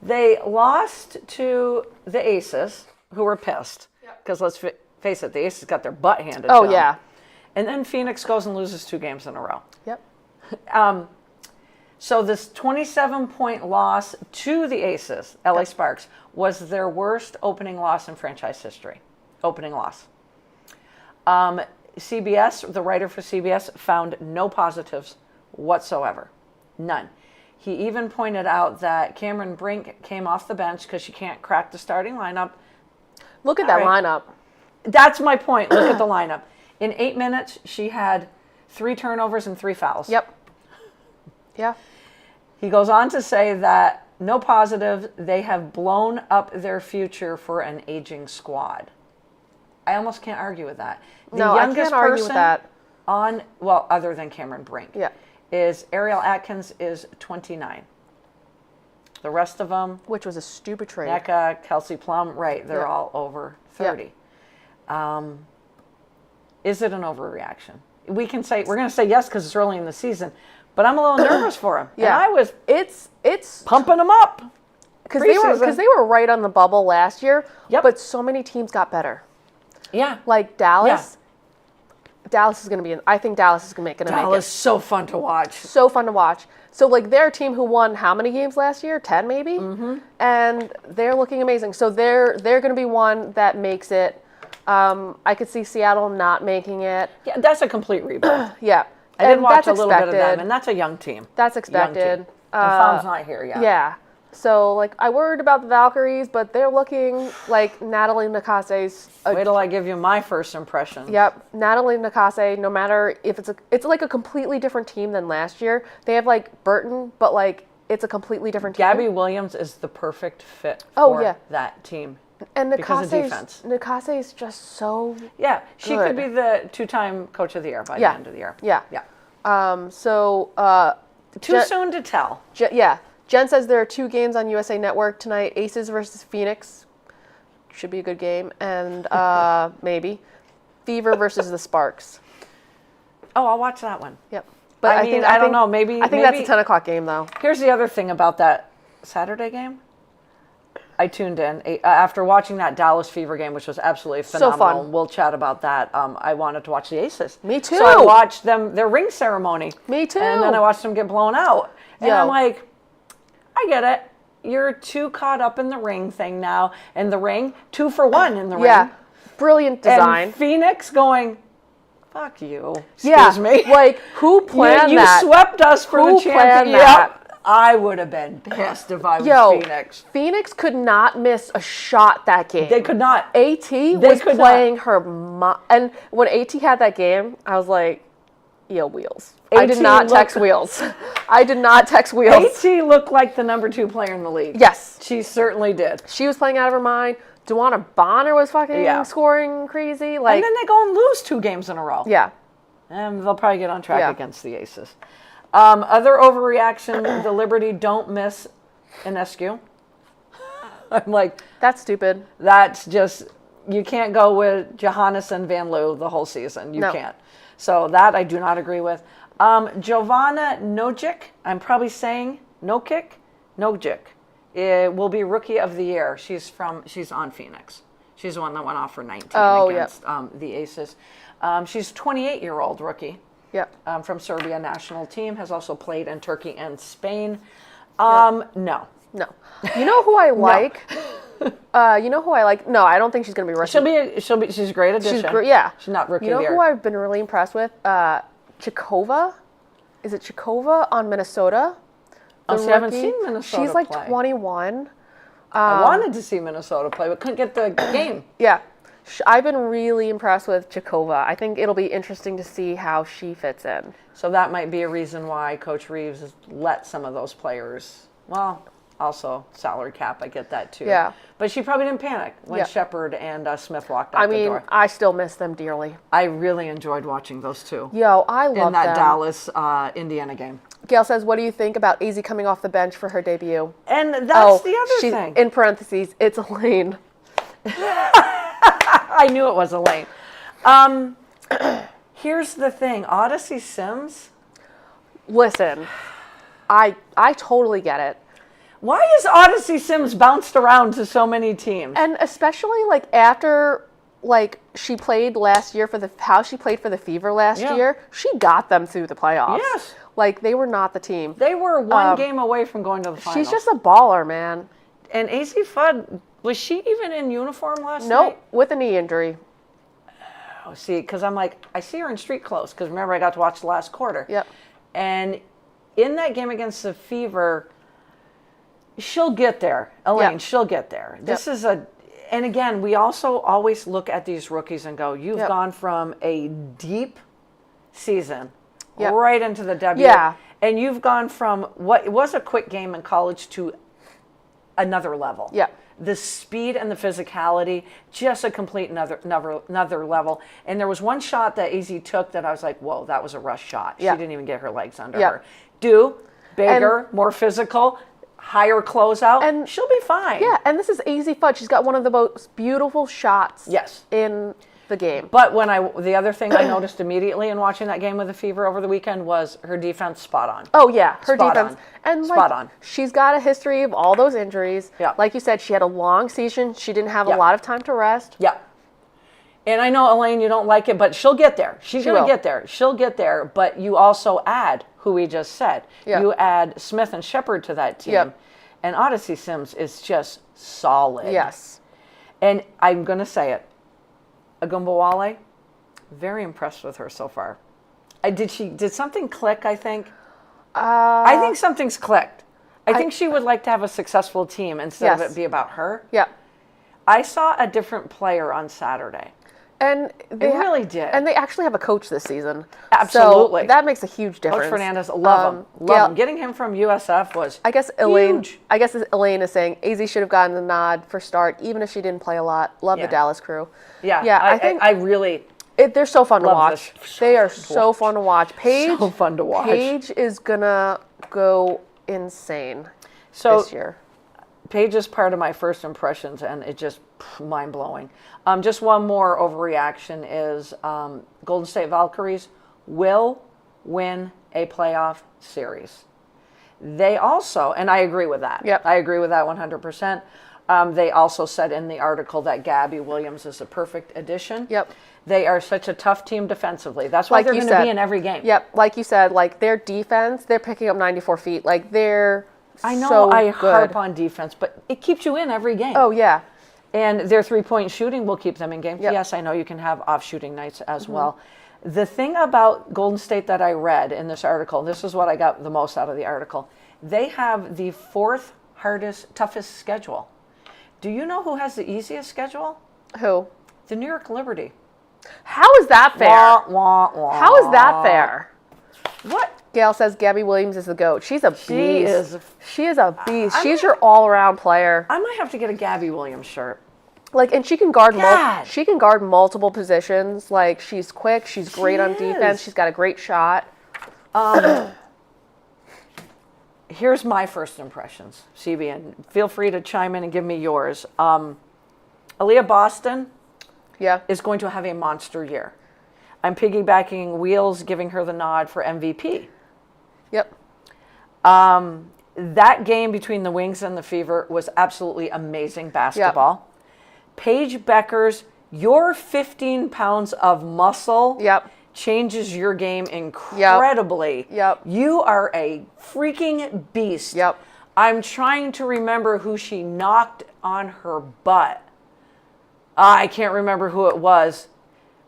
They lost to the Aces, who were pissed. Because let's face it, the Aces got their butt handed to them. Oh, yeah. And then Phoenix goes and loses 2 games in a row. Yep. So this 27-point loss to the Aces, LA Sparks, was their worst opening loss in franchise history. Opening loss. CBS, the writer for CBS, found no positives whatsoever. None. He even pointed out that Cameron Brink came off the bench because she can't crack the starting lineup. Look at that lineup. That's my point. Look at the lineup. In 8 minutes, she had 3 turnovers and 3 fouls. Yep. Yeah. He goes on to say that no positive, they have blown up their future for an aging squad. I almost can't argue with that. No, I can't argue with that. Other than Cameron Brink, is Ariel Atkins is 29. The rest of them, which was a stupid trade. Nneka, Kelsey Plum, right? They're all over 30. Is it an overreaction? We're going to say yes because it's early in the season, but I'm a little nervous for him. Yeah, and I was. It's pumping them up because they were right on the bubble last year. Yep. But so many teams got better. Yeah. Like Dallas. Yeah. Dallas is going to be. I think Dallas is going to make it. Dallas is so fun to watch. So fun to watch. So like they're a team who won how many games last year? 10 maybe. Mm-hmm. And they're looking amazing. So they're going to be one that makes it I could see Seattle not making it. Yeah, that's a complete rebuild. Yeah. I did watch that's a little bit of them, expected. and that's a young team. That's Young expected. team. And Fawn's not here yet. Yeah. So, like, I worried about the Valkyries, but they're looking like Natalie Nakase's. Wait till I give you my first impression. Yep, Natalie Nakase. No matter if it's like a completely different team than last year. They have like Burton, but like it's a completely different team. Gabby Williams is the perfect fit Oh, for yeah. that team. And because of defense. Nakase is just so. Yeah, she Good. could be the 2-time coach of the year by the Yeah. end of the year. Yeah. Yeah. So. Too soon to tell. Yeah. Jen says there are 2 games on USA Network tonight: Aces versus Phoenix. Should be a good game, and maybe Fever versus the Sparks. Oh, I'll watch that one. Yep. But I mean, I don't know, maybe- I think maybe- that's a 10 o'clock game though. Here's the other thing about that Saturday game. I tuned in after watching that Dallas Fever game, which was absolutely So phenomenal. fun. We'll chat about that. I wanted to watch the Aces. Me too. So I watched their ring ceremony. Me too. And then I watched them get blown out. And Yo. I'm like, I get it. You're too caught up in the ring thing now. And the ring, 2 for 1 in the Yeah. ring. Brilliant design. And Phoenix going, fuck you. Yeah. Excuse me. Like, who planned you that? swept us for Who the planned championship. that? I would have been pissed if I was Yo, Phoenix. Phoenix could not miss a shot that game. They could not. AT was could playing her and when AT had that game, I was like, yo, Wheels. I did AT not text looked- Wheels. I did not text Wheels. AT looked like the number 2 player in the league. Yes. She certainly did. She was playing out of her mind. Dewana Bonner was fucking Yeah. scoring crazy. Like, And then they go and lose 2 games in a row. yeah. And they'll probably get on track Yeah. against the Aces. Other overreaction, the Liberty don't miss an SQ. I'm like, That's stupid. that's just, you can't go with Johannes and Van Loo the whole season. You No. can't. So that I do not agree with. Giovanna Nojic, I'm probably saying Nojic, will be Rookie of the Year. She's on Phoenix. She's the one that went off for 19 against the Aces. She's a 28-year-old rookie. Yep. From Serbia national team, has also played in Turkey and Spain. No. No. You know who I like? You know who I like? No, I don't think she's going to be Rookie. She's a great addition. Yeah. She's not Rookie You know of the Year. who I've been really impressed with? Chikova. Is it Chikova on Minnesota? I The haven't rookie. seen Minnesota She's like play. 21. I wanted to see Minnesota play, but couldn't get the game. Yeah. I've been really impressed with Chikova. I think it'll be interesting to see how she fits in. So that might be a reason why Coach Reeves has let some of those players, well, also salary cap, I get that too. Yeah. But she probably didn't panic when Yeah. Shepard and Smith walked out I the mean, door. I still miss them dearly. I really enjoyed watching those two Yo, I love in that them. Dallas, Indiana game. Gail says, what do you think about AZ coming off the bench for her debut? And that's the other she, thing. in parentheses, it's Elaine. I knew it was Elaine. Here's the thing, Odyssey Sims. Listen, I totally get it. Why is Odyssey Sims bounced around to so many teams? And especially like after like she played last year how she played for the Fever last Yeah. year, she got them through the playoffs. Yes. Like they were not the team. They were one game away from going to the finals. She's just a baller, man. And AC Fudd, was she even in uniform last night? Nope, with a knee injury. Oh, see, because I'm like, I see her in street clothes, because remember I got to watch the last quarter. Yep. And in that game against the Fever, she'll get there. Elaine, Yeah. she'll get there. This is and again, we also always look at these rookies and go, you've Yep. gone from a deep season Yep. right into the W. Yeah. And you've gone from what was a quick game in college to another level. Yeah. The speed and the physicality, just a complete another level. And there was one shot that AZ took that I was like, whoa, that was a rush shot. Yeah. She didn't even get her legs under Yeah. her. Bigger, more physical, higher closeout, And- she'll be fine. Yeah, and this is AZ Fudd. She's got one of the most beautiful shots Yes. in the game. But the other thing I noticed immediately in watching that game with the Fever over the weekend was her defense spot on. Oh yeah, her Spot defense. on. And Spot like on. she's got a history of all those injuries. Yeah. Like you said, she had a long season. She didn't have Yeah. a lot of time to rest. Yeah. And I know, Elaine, you don't like it, but she'll get there. She's going to will. get there. She'll get there. But you also add who we just said. Yeah. You add Smith and Shepard to that team. Yep. And Odyssey Sims is just solid. Yes. And I'm going to say it. Agumbawale, very impressed with her so far. Did something click, I think? I think something's clicked. I think she would like to have a successful team instead of Yes. it be about her. Yeah. I saw a different player on Saturday. And they really did. And they actually have a coach this season. Absolutely. So that makes a huge difference. Coach Fernandez, love him. Love him. Getting him from USF was I guess huge. Elaine is saying AZ should have gotten the nod for start, even if she didn't play a lot. Love Yeah. the Dallas crew. Yeah, Yeah, I think I really they're so fun to love watch. this. They are so fun to watch. Paige, So fun to watch. Paige is gonna go insane so this year. Paige is part of my first impressions, and it just mind blowing. Just one more overreaction is Golden State Valkyries will win a playoff series. They also, and I agree with that. Yep. I agree with that 100%. They also said in the article that Gabby Williams is a perfect addition. Yep. They are such a tough team defensively. That's why Like they're you going to said. be in every game. Yep, like you said, like their defense, they're picking up 94 feet. Like they're I know so I good. harp on defense, but it keeps you in every game. Oh yeah. And their three-point shooting will keep them in games. Yep. Yes, I know you can have off shooting nights as well. The thing about Golden State that I read in this article, this is what I got the most out of the article. They have the fourth toughest schedule. Do you know who has the easiest schedule? Who? The New York Liberty. How is that fair? Wah, wah, wah. How is that fair? What? Gail says Gabby Williams is the GOAT. She's a beast. She is a beast. She's your all-around player. I might have to get a Gabby Williams shirt. Like, and she can guard God. she can guard multiple positions. Like, she's quick. She's great on defense. is. She's got a great shot. Here's my first impressions, CB, and feel free to chime in and give me yours. Aaliyah Boston Yeah. is going to have a monster year. I'm piggybacking Wheels, giving her the nod for MVP. Yep. That game between the Wings and the Fever was absolutely amazing basketball. Paige Beckers, your 15 pounds of muscle Yep. changes your game incredibly. Yep. You are a freaking beast. Yep. I'm trying to remember who she knocked on her butt. I can't remember who it was.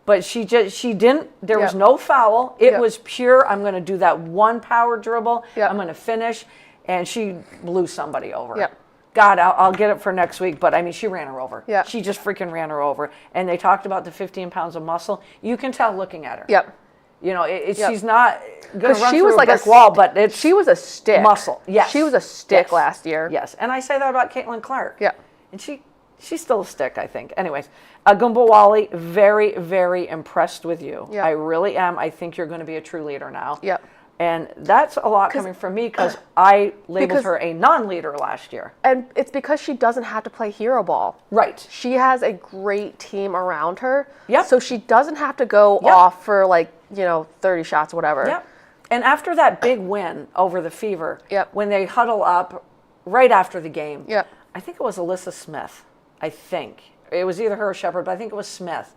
But she didn't, there was Yep. no foul. It Yep. was pure, I'm going to do that one power dribble. Yep. I'm going to finish. And she blew somebody over. Yep. God, I'll get it for next week. But I mean, she ran her over. Yep. She just freaking ran her over. And they talked about the 15 pounds of muscle. You can tell looking at her. Yep. You know, Yep. she's not going to run she through was a like brick wall, but it's She was a stick. muscle. Yes. She was a stick Yes. last year. Yes. And I say that about Caitlin Clark. Yeah. And she's still a stick, I think. Anyways, Agumbawale, very, very impressed with you. Yeah. I really am. I think you're going to be a true leader now. Yep. And that's a lot coming from me because I labeled Because- her a non-leader last year. And it's because she doesn't have to play hero ball. Right. She has a great team around her. Yep. So she doesn't have to go Yep. off for 30 shots, whatever. Yep. And after that big win over the Fever, Yep. when they huddle up right after the game, Yep. I think it was Alyssa Smith. I think. It was either her or Shepard, but I think it was Smith.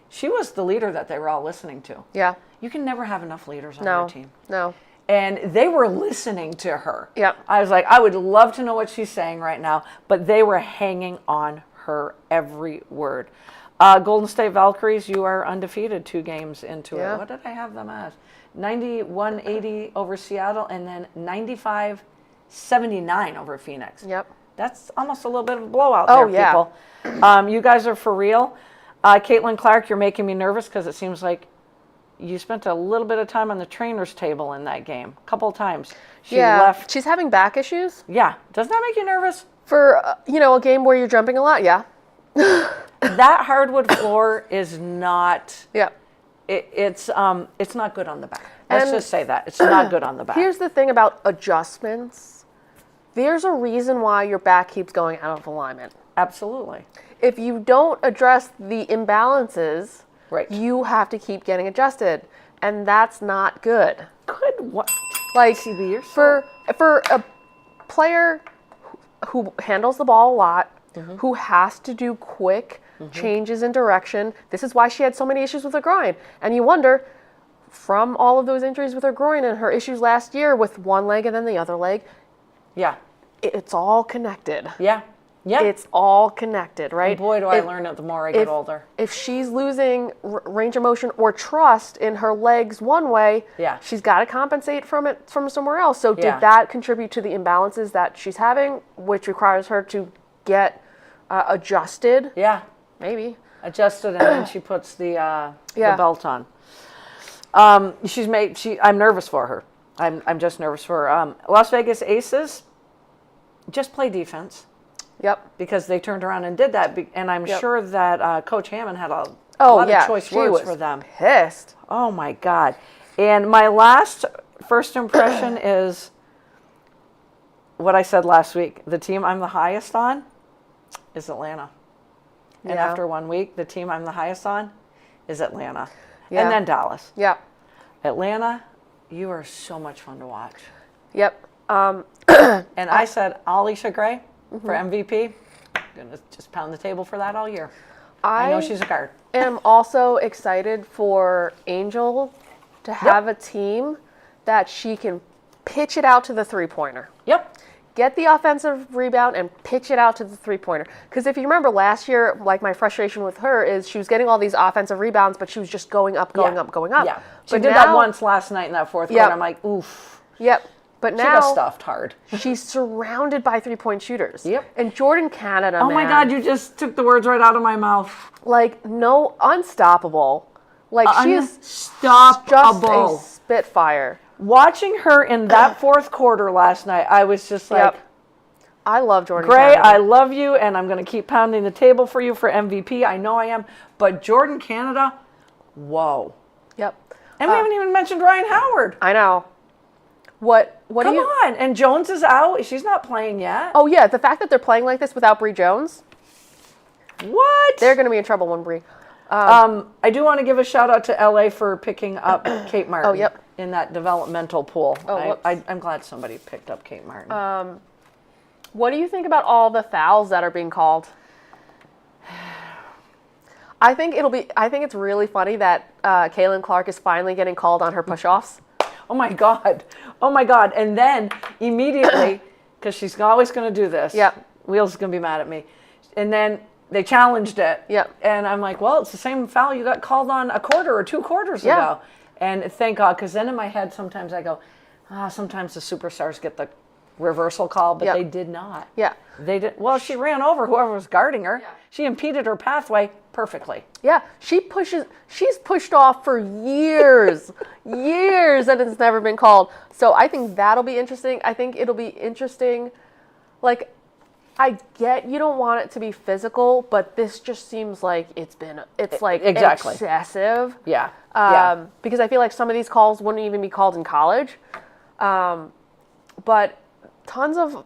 She was the leader that they were all listening to. Yeah. You can never have enough leaders on No. your team. No. And they were listening to her. Yep. I was like, I would love to know what she's saying right now, but they were hanging on her every word. Golden State Valkyries, you are undefeated 2 games into Yeah. it. What did I have them as? 91-80 over Seattle, and then 95-79 over Phoenix. Yep. That's almost a little bit of a blowout Oh, there, yeah. people. You guys are for real. Caitlin Clark, you're making me nervous because it seems like you spent a little bit of time on the trainer's table in that game. A couple of times. She left. She's having back issues. Yeah. Doesn't that make you nervous? For, a game where you're jumping a lot, yeah. That hardwood floor is not, Yeah. it's not good on the back. Let's And just say that. It's not good on the back. Here's the thing about adjustments. There's a reason why your back keeps going out of alignment. Absolutely. If you don't address the imbalances, Right. you have to keep getting adjusted. And that's not good. Good. What? Like, CB, you're so- for a player who handles the ball a lot, who has to do quick changes in direction, this is why she had so many issues with her groin. And you wonder, from all of those injuries with her groin and her issues last year with one leg and then the other leg, Yeah. it's all connected. Yeah. Yeah. It's all connected, right? Boy, do I learn it the more I get older. If she's losing range of motion or trust in her legs one way, Yeah. she's got to compensate from it from somewhere else. So Yeah. did that contribute to the imbalances that she's having, which requires her to get adjusted? Yeah. Maybe. Adjusted, and then she puts the Yeah. belt on. I'm nervous for her. I'm just nervous for her. Las Vegas Aces just play defense. Yep. Because they turned around and did that, and I'm Yep. sure that Coach Hammond had a Oh, lot yeah. of choice She words was for them. pissed. Oh my God! And my first impression is what I said last week. The team I'm the highest on is Atlanta, and Yeah. after 1 week, the team I'm the highest on is Atlanta, Yeah. and then Dallas. Yep. Atlanta, you are so much fun to watch. Yep. And I said Alicia Gray for MVP. I'm gonna just pound the table for that all year. I know she's a guard. am also excited for Angel to have a team that she can pitch it out to the three-pointer. Yep. Get the offensive rebound and pitch it out to the three-pointer. Because if you remember last year, like my frustration with her is she was getting all these offensive rebounds, but she was just going up. Yeah. She But did now- that once last night in that fourth Yep. quarter. I'm like, oof. Yep. But She got now stuffed hard. she's surrounded by three-point shooters. Yep. And Jordan Canada, Oh my God, you just took the words right out of my mouth. like no unstoppable. Like she is just a Unstoppable. spitfire. Watching her in that fourth quarter last night, I was just like, Yep. I love Jordan Gray, Canada. I love you, and I'm going to keep pounding the table for you for MVP. I know I am. But Jordan Canada, whoa. Yep. And we haven't even mentioned Ryan Howard. I know. What Come do you on. And Jones is out. She's not playing yet. Oh yeah, the fact that they're playing like this without Bree Jones, What? they're going to be in trouble when Bree. I do want to give a shout out to LA for picking up Kate Martin yep. in that developmental pool. whoops. I'm glad somebody picked up Kate Martin. What do you think about all the fouls that are being called? I think it's really funny that Kaylin Clark is finally getting called on her push-offs. Oh my God. Oh my God. And then immediately, because she's always going to do this. Yep. Wheels is going to be mad at me. And then they challenged it. Yep. And I'm like, well, it's the same foul you got called on a quarter or 2 quarters Yeah. ago. And thank God, because then in my head sometimes I go, sometimes the superstars get the reversal call, but Yep. they did not. Yeah. They did. Well, she ran over whoever was guarding her. Yeah. She impeded her pathway perfectly. Yeah, she's pushed off for years, years, and it's never been called. So I think that'll be interesting. I think it'll be interesting. Like, I get you don't want it to be physical, but this just seems like it's like Exactly. excessive. Yeah. Yeah. Because I feel like some of these calls wouldn't even be called in college. But tons of,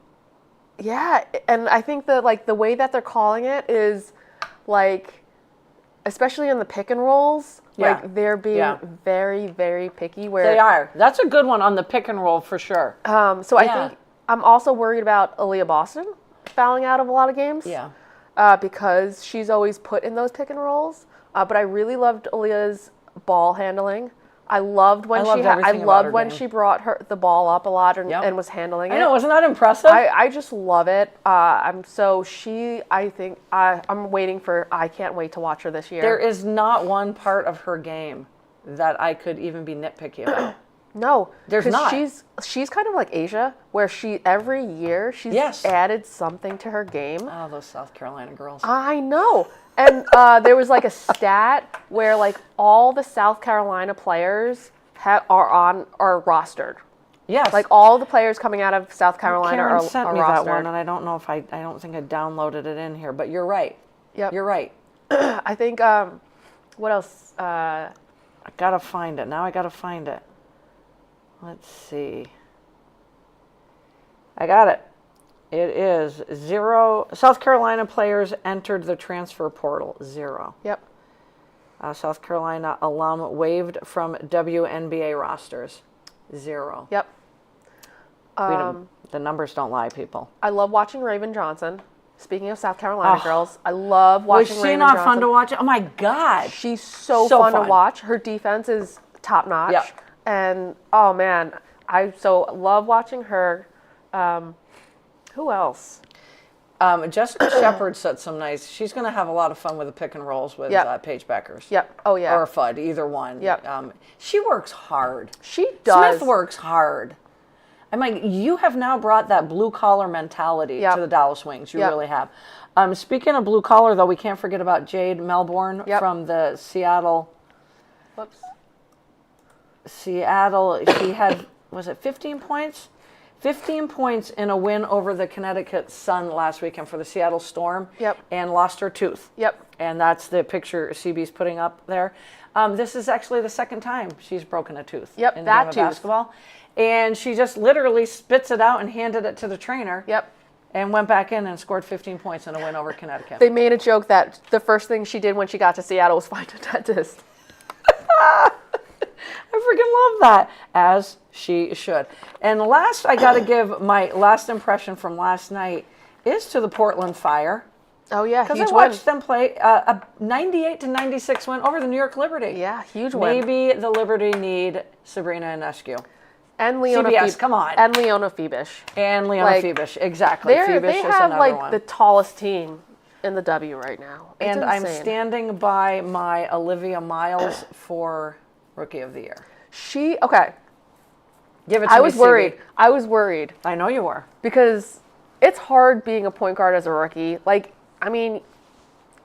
and I think that like the way that they're calling it is like, especially in the pick and rolls, Yeah. like they're being Yeah. very, very picky. Where They are. That's a good one on the pick and roll for sure. So I Yeah. think I'm also worried about Aaliyah Boston fouling out of a lot of games. Yeah. Because she's always put in those pick and rolls. But I really loved Aaliyah's ball handling. I loved when everything about her game. she brought the ball up a lot and, Yep. and was handling it. I know, wasn't that impressive? I just love it. I can't wait to watch her this year. There is not one part of her game that I could even be nitpicky about. No, There's 'cause not. She's kind of like Asia, where every year she's Yes. added something to her game. Oh, those South Carolina girls. I know. And there was like a stat where like all the South Carolina players are rostered. Yes. Like all the players coming out of South Carolina Karen are sent me rostered. that one, and I don't know if I don't think I downloaded it in here, but you're right. Yep. You're right. I think. What else? I gotta find it. Now I gotta find it. Let's see. I got it. It is 0. South Carolina players entered the transfer portal. 0. Yep. South Carolina alum waived from WNBA rosters. 0. Yep. The numbers don't lie, people. I love watching Raven Johnson. Speaking of South Carolina girls, I love watching Was she Raven not Johnson. fun to watch? Oh my God. She's so fun to watch. Her defense is top notch. Yep. And oh man, I so love watching her. Who else? Jessica Shepard said some nice. She's going to have a lot of fun with the pick and rolls with Paige Beckers. Yep. Oh, yeah. Or Fudd, either one. Yep. She works hard. She does. Smith works hard. I'm like, you have now brought that blue collar mentality to the Dallas Wings. You really have. Speaking of blue collar, though, we can't forget about Jade Melbourne from the Seattle. Whoops. Seattle. She had, was it 15 points? 15 points in a win over the Connecticut Sun last weekend for the Seattle Storm. Yep. And lost her tooth. Yep. And that's the picture CB's putting up there. This is actually the second time she's broken a tooth Yep, in the that game of tooth. basketball. And she just literally spits it out and handed it to the trainer. Yep. And went back in and scored 15 points in a win over Connecticut. They made a joke that the first thing she did when she got to Seattle was find a dentist. I freaking love that, as she should. And last, I got to give my last impression from last night is to the Portland Fire. Oh, yeah, Because huge I watched win. them play a 98-96 win over the New York Liberty. Yeah, huge win. Maybe the Liberty need Sabrina Ionescu. And Leona CBS, come on. And Leona Fibish. And Leona Like, Fibish, exactly. Fibish They is have, another like, one. the tallest team in the W right now. It's And I'm insane. standing by my Olivia Miles for Rookie of the Year. Okay, Give it to I me, was CB. worried. I was worried I know you were. because it's hard being a point guard as a rookie. Like, I mean,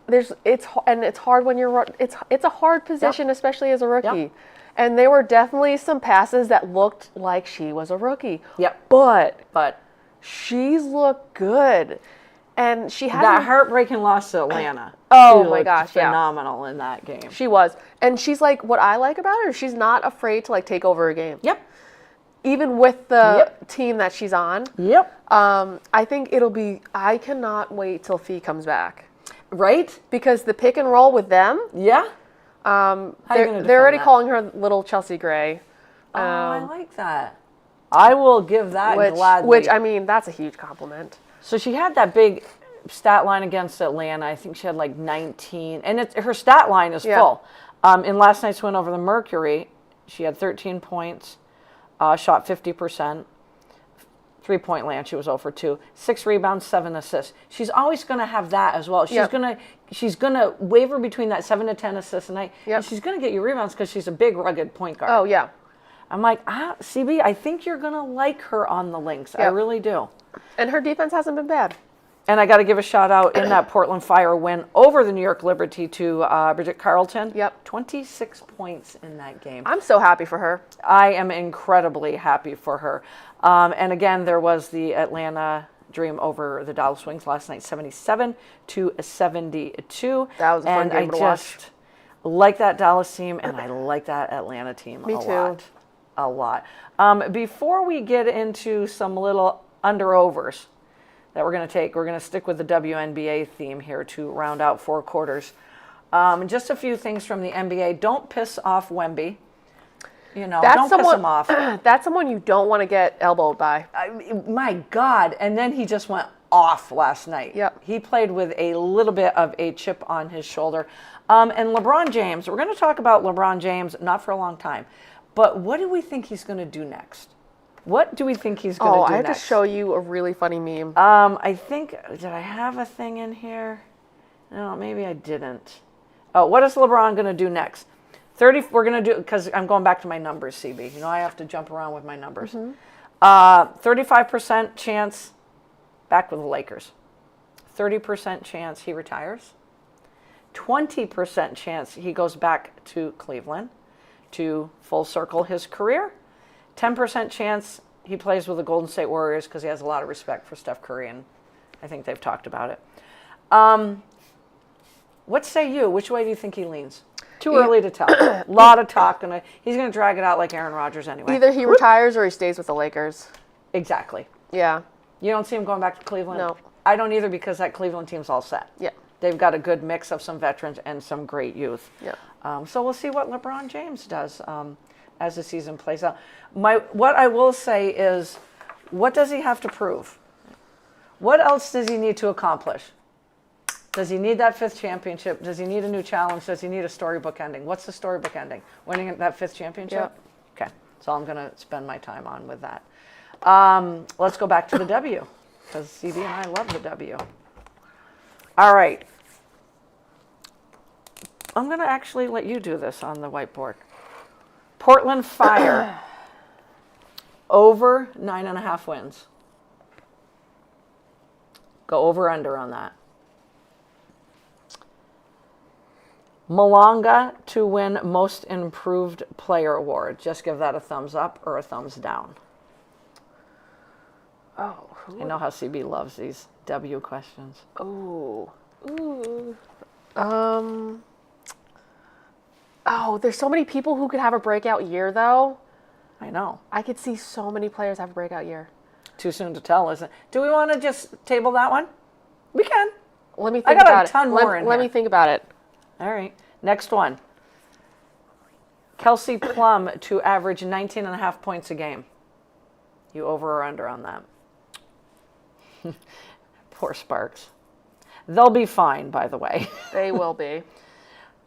it's hard when you're it's a hard position, especially as a rookie. Yep. And there were definitely some passes that looked like she was a rookie. Yep. But she's looked good, and she has That heartbreaking loss to Atlanta. Oh, She my looked gosh, yeah. phenomenal in that game. She was, and she's like, what I like about her, she's not afraid to like take over a game, Yep. even with the team that she's on. Yep. I think I cannot wait till Fee comes back Right? because the pick and roll with them, Yeah. How you gonna defend they're already that? calling her little Chelsea Gray. Oh, I like that. I will give that gladly. Which I mean, that's a huge compliment. So she had that big stat line against Atlanta. I think she had like 19, and her stat line is full. In last night's win over the Mercury, she had 13 points, shot 50%, 3-point land. She was 0 for 2, 6 rebounds, 7 assists. She's always going to have that as well. She's gonna waver between that 7 to 10 assists a night, and she's gonna get you rebounds because she's a big, rugged point guard. Oh yeah. I'm like, CB, I think you're gonna like her on the Lynx. I really do. And her defense hasn't been bad. And I got to give a shout out in that Portland Fire win over the New York Liberty to Bridget Carlton. Yep. 26 points in that game. I'm so happy for her. I am incredibly happy for her. And again, there was the Atlanta Dream over the Dallas Wings last night, 77-72. That was a fun game to watch. I just like that Dallas team, and I like that Atlanta team Me too. a lot. Before we get into some little under-overs that we're going to take, we're going to stick with the WNBA theme here to round out 4 quarters. Just a few things from the NBA. Don't piss off Wemby. Don't piss him off. That's someone you don't want to get elbowed by. My God. And then he just went off last night. Yep. He played with a little bit of a chip on his shoulder. And LeBron James, we're going to talk about LeBron James, not for a long time. But what do we think he's going to do next? What do we think he's going to do next? I have to show you a really funny meme. I think, did I have a thing in here? No, maybe I didn't. Oh, what is LeBron going to do next? We're going to do, because I'm going back to my numbers, CB. I have to jump around with my numbers. 35% chance back with the Lakers. 30% chance he retires. 20% chance he goes back to Cleveland to full circle his career. 10% chance he plays with the Golden State Warriors because he has a lot of respect for Steph Curry, and I think they've talked about it. What say you? Which way do you think he leans? Too early to tell. A lot of talk, and he's going to drag it out like Aaron Rodgers anyway. Either he retires or he stays with the Lakers. Exactly. Yeah. You don't see him going back to Cleveland? No. I don't either because that Cleveland team's all set. Yeah. They've got a good mix of some veterans and some great youth. Yeah. So we'll see what LeBron James does as the season plays out. What I will say is, what does he have to prove? What else does he need to accomplish? Does he need that 5th championship? Does he need a new challenge? Does he need a storybook ending? What's the storybook ending? Winning that 5th championship? Yep. Okay. That's all I'm going to spend my time on with that. Let's go back to the W, because CD and I love the W. All right. I'm going to actually let you do this on the whiteboard. Portland Fire. Over 9.5 wins. Go over under on that. Malonga to win Most Improved Player Award. Just give that a thumbs up or a thumbs down. Oh. I know how CB loves these W questions. Oh. Ooh. Oh, there's so many people who could have a breakout year, though. I know. I could see so many players have a breakout year. Too soon to tell, isn't it? Do we want to just table that one? We can. Let me I think got about a ton it. more in Let here. me think about it. All right. Next one. Kelsey Plum to average 19.5 points a game. You over or under on that? Poor Sparks. They'll be fine, by the way. They will be.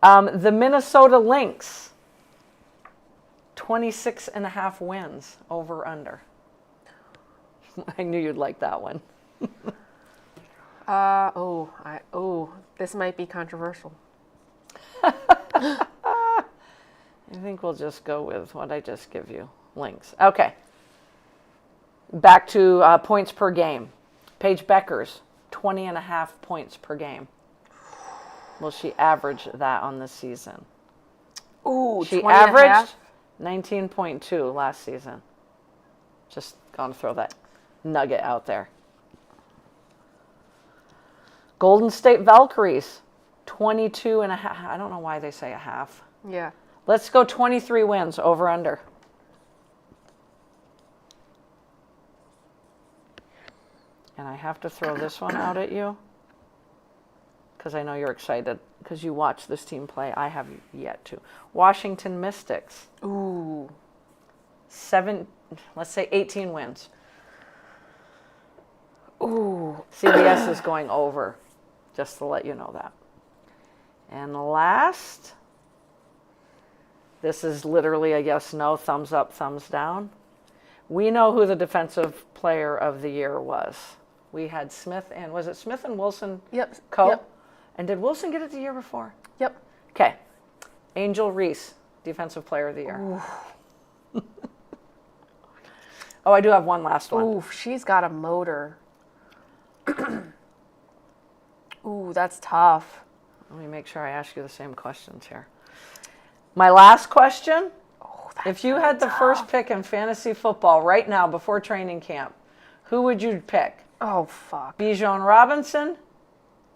The Minnesota Lynx. 26.5 wins. Over or under? I knew you'd like that one. This might be controversial. I think we'll just go with what I just give you. Lynx. Okay. Back to points per game. Paige Beckers, 20.5 points per game. Will she average that on the season? Ooh, She 20 and a half? averaged 19.2 last season. Just gonna throw that nugget out there. Golden State Valkyries, 22.5. I don't know why they say a half. Yeah. Let's go 23 wins, over under. And I have to throw this one out at you because I know you're excited because you watch this team play. I have yet to. Washington Mystics. Ooh. Let's say 18 wins. Ooh. CBS is going over, just to let you know that. And last, this is literally a yes, no, thumbs up, thumbs down. We know who the defensive player of the year was. We had Smith and, was it Smith and Wilson? Yep. Co. Yep. And did Wilson get it the year before? Yep. Okay. Angel Reese, defensive player of the year. Oh, I do have one last one. Ooh, she's got a motor. Ooh, that's tough. Let me make sure I ask you the same questions here. My last question. If you had the first pick in fantasy football right now before training camp, who would you pick? Oh, fuck. Bijan Robinson,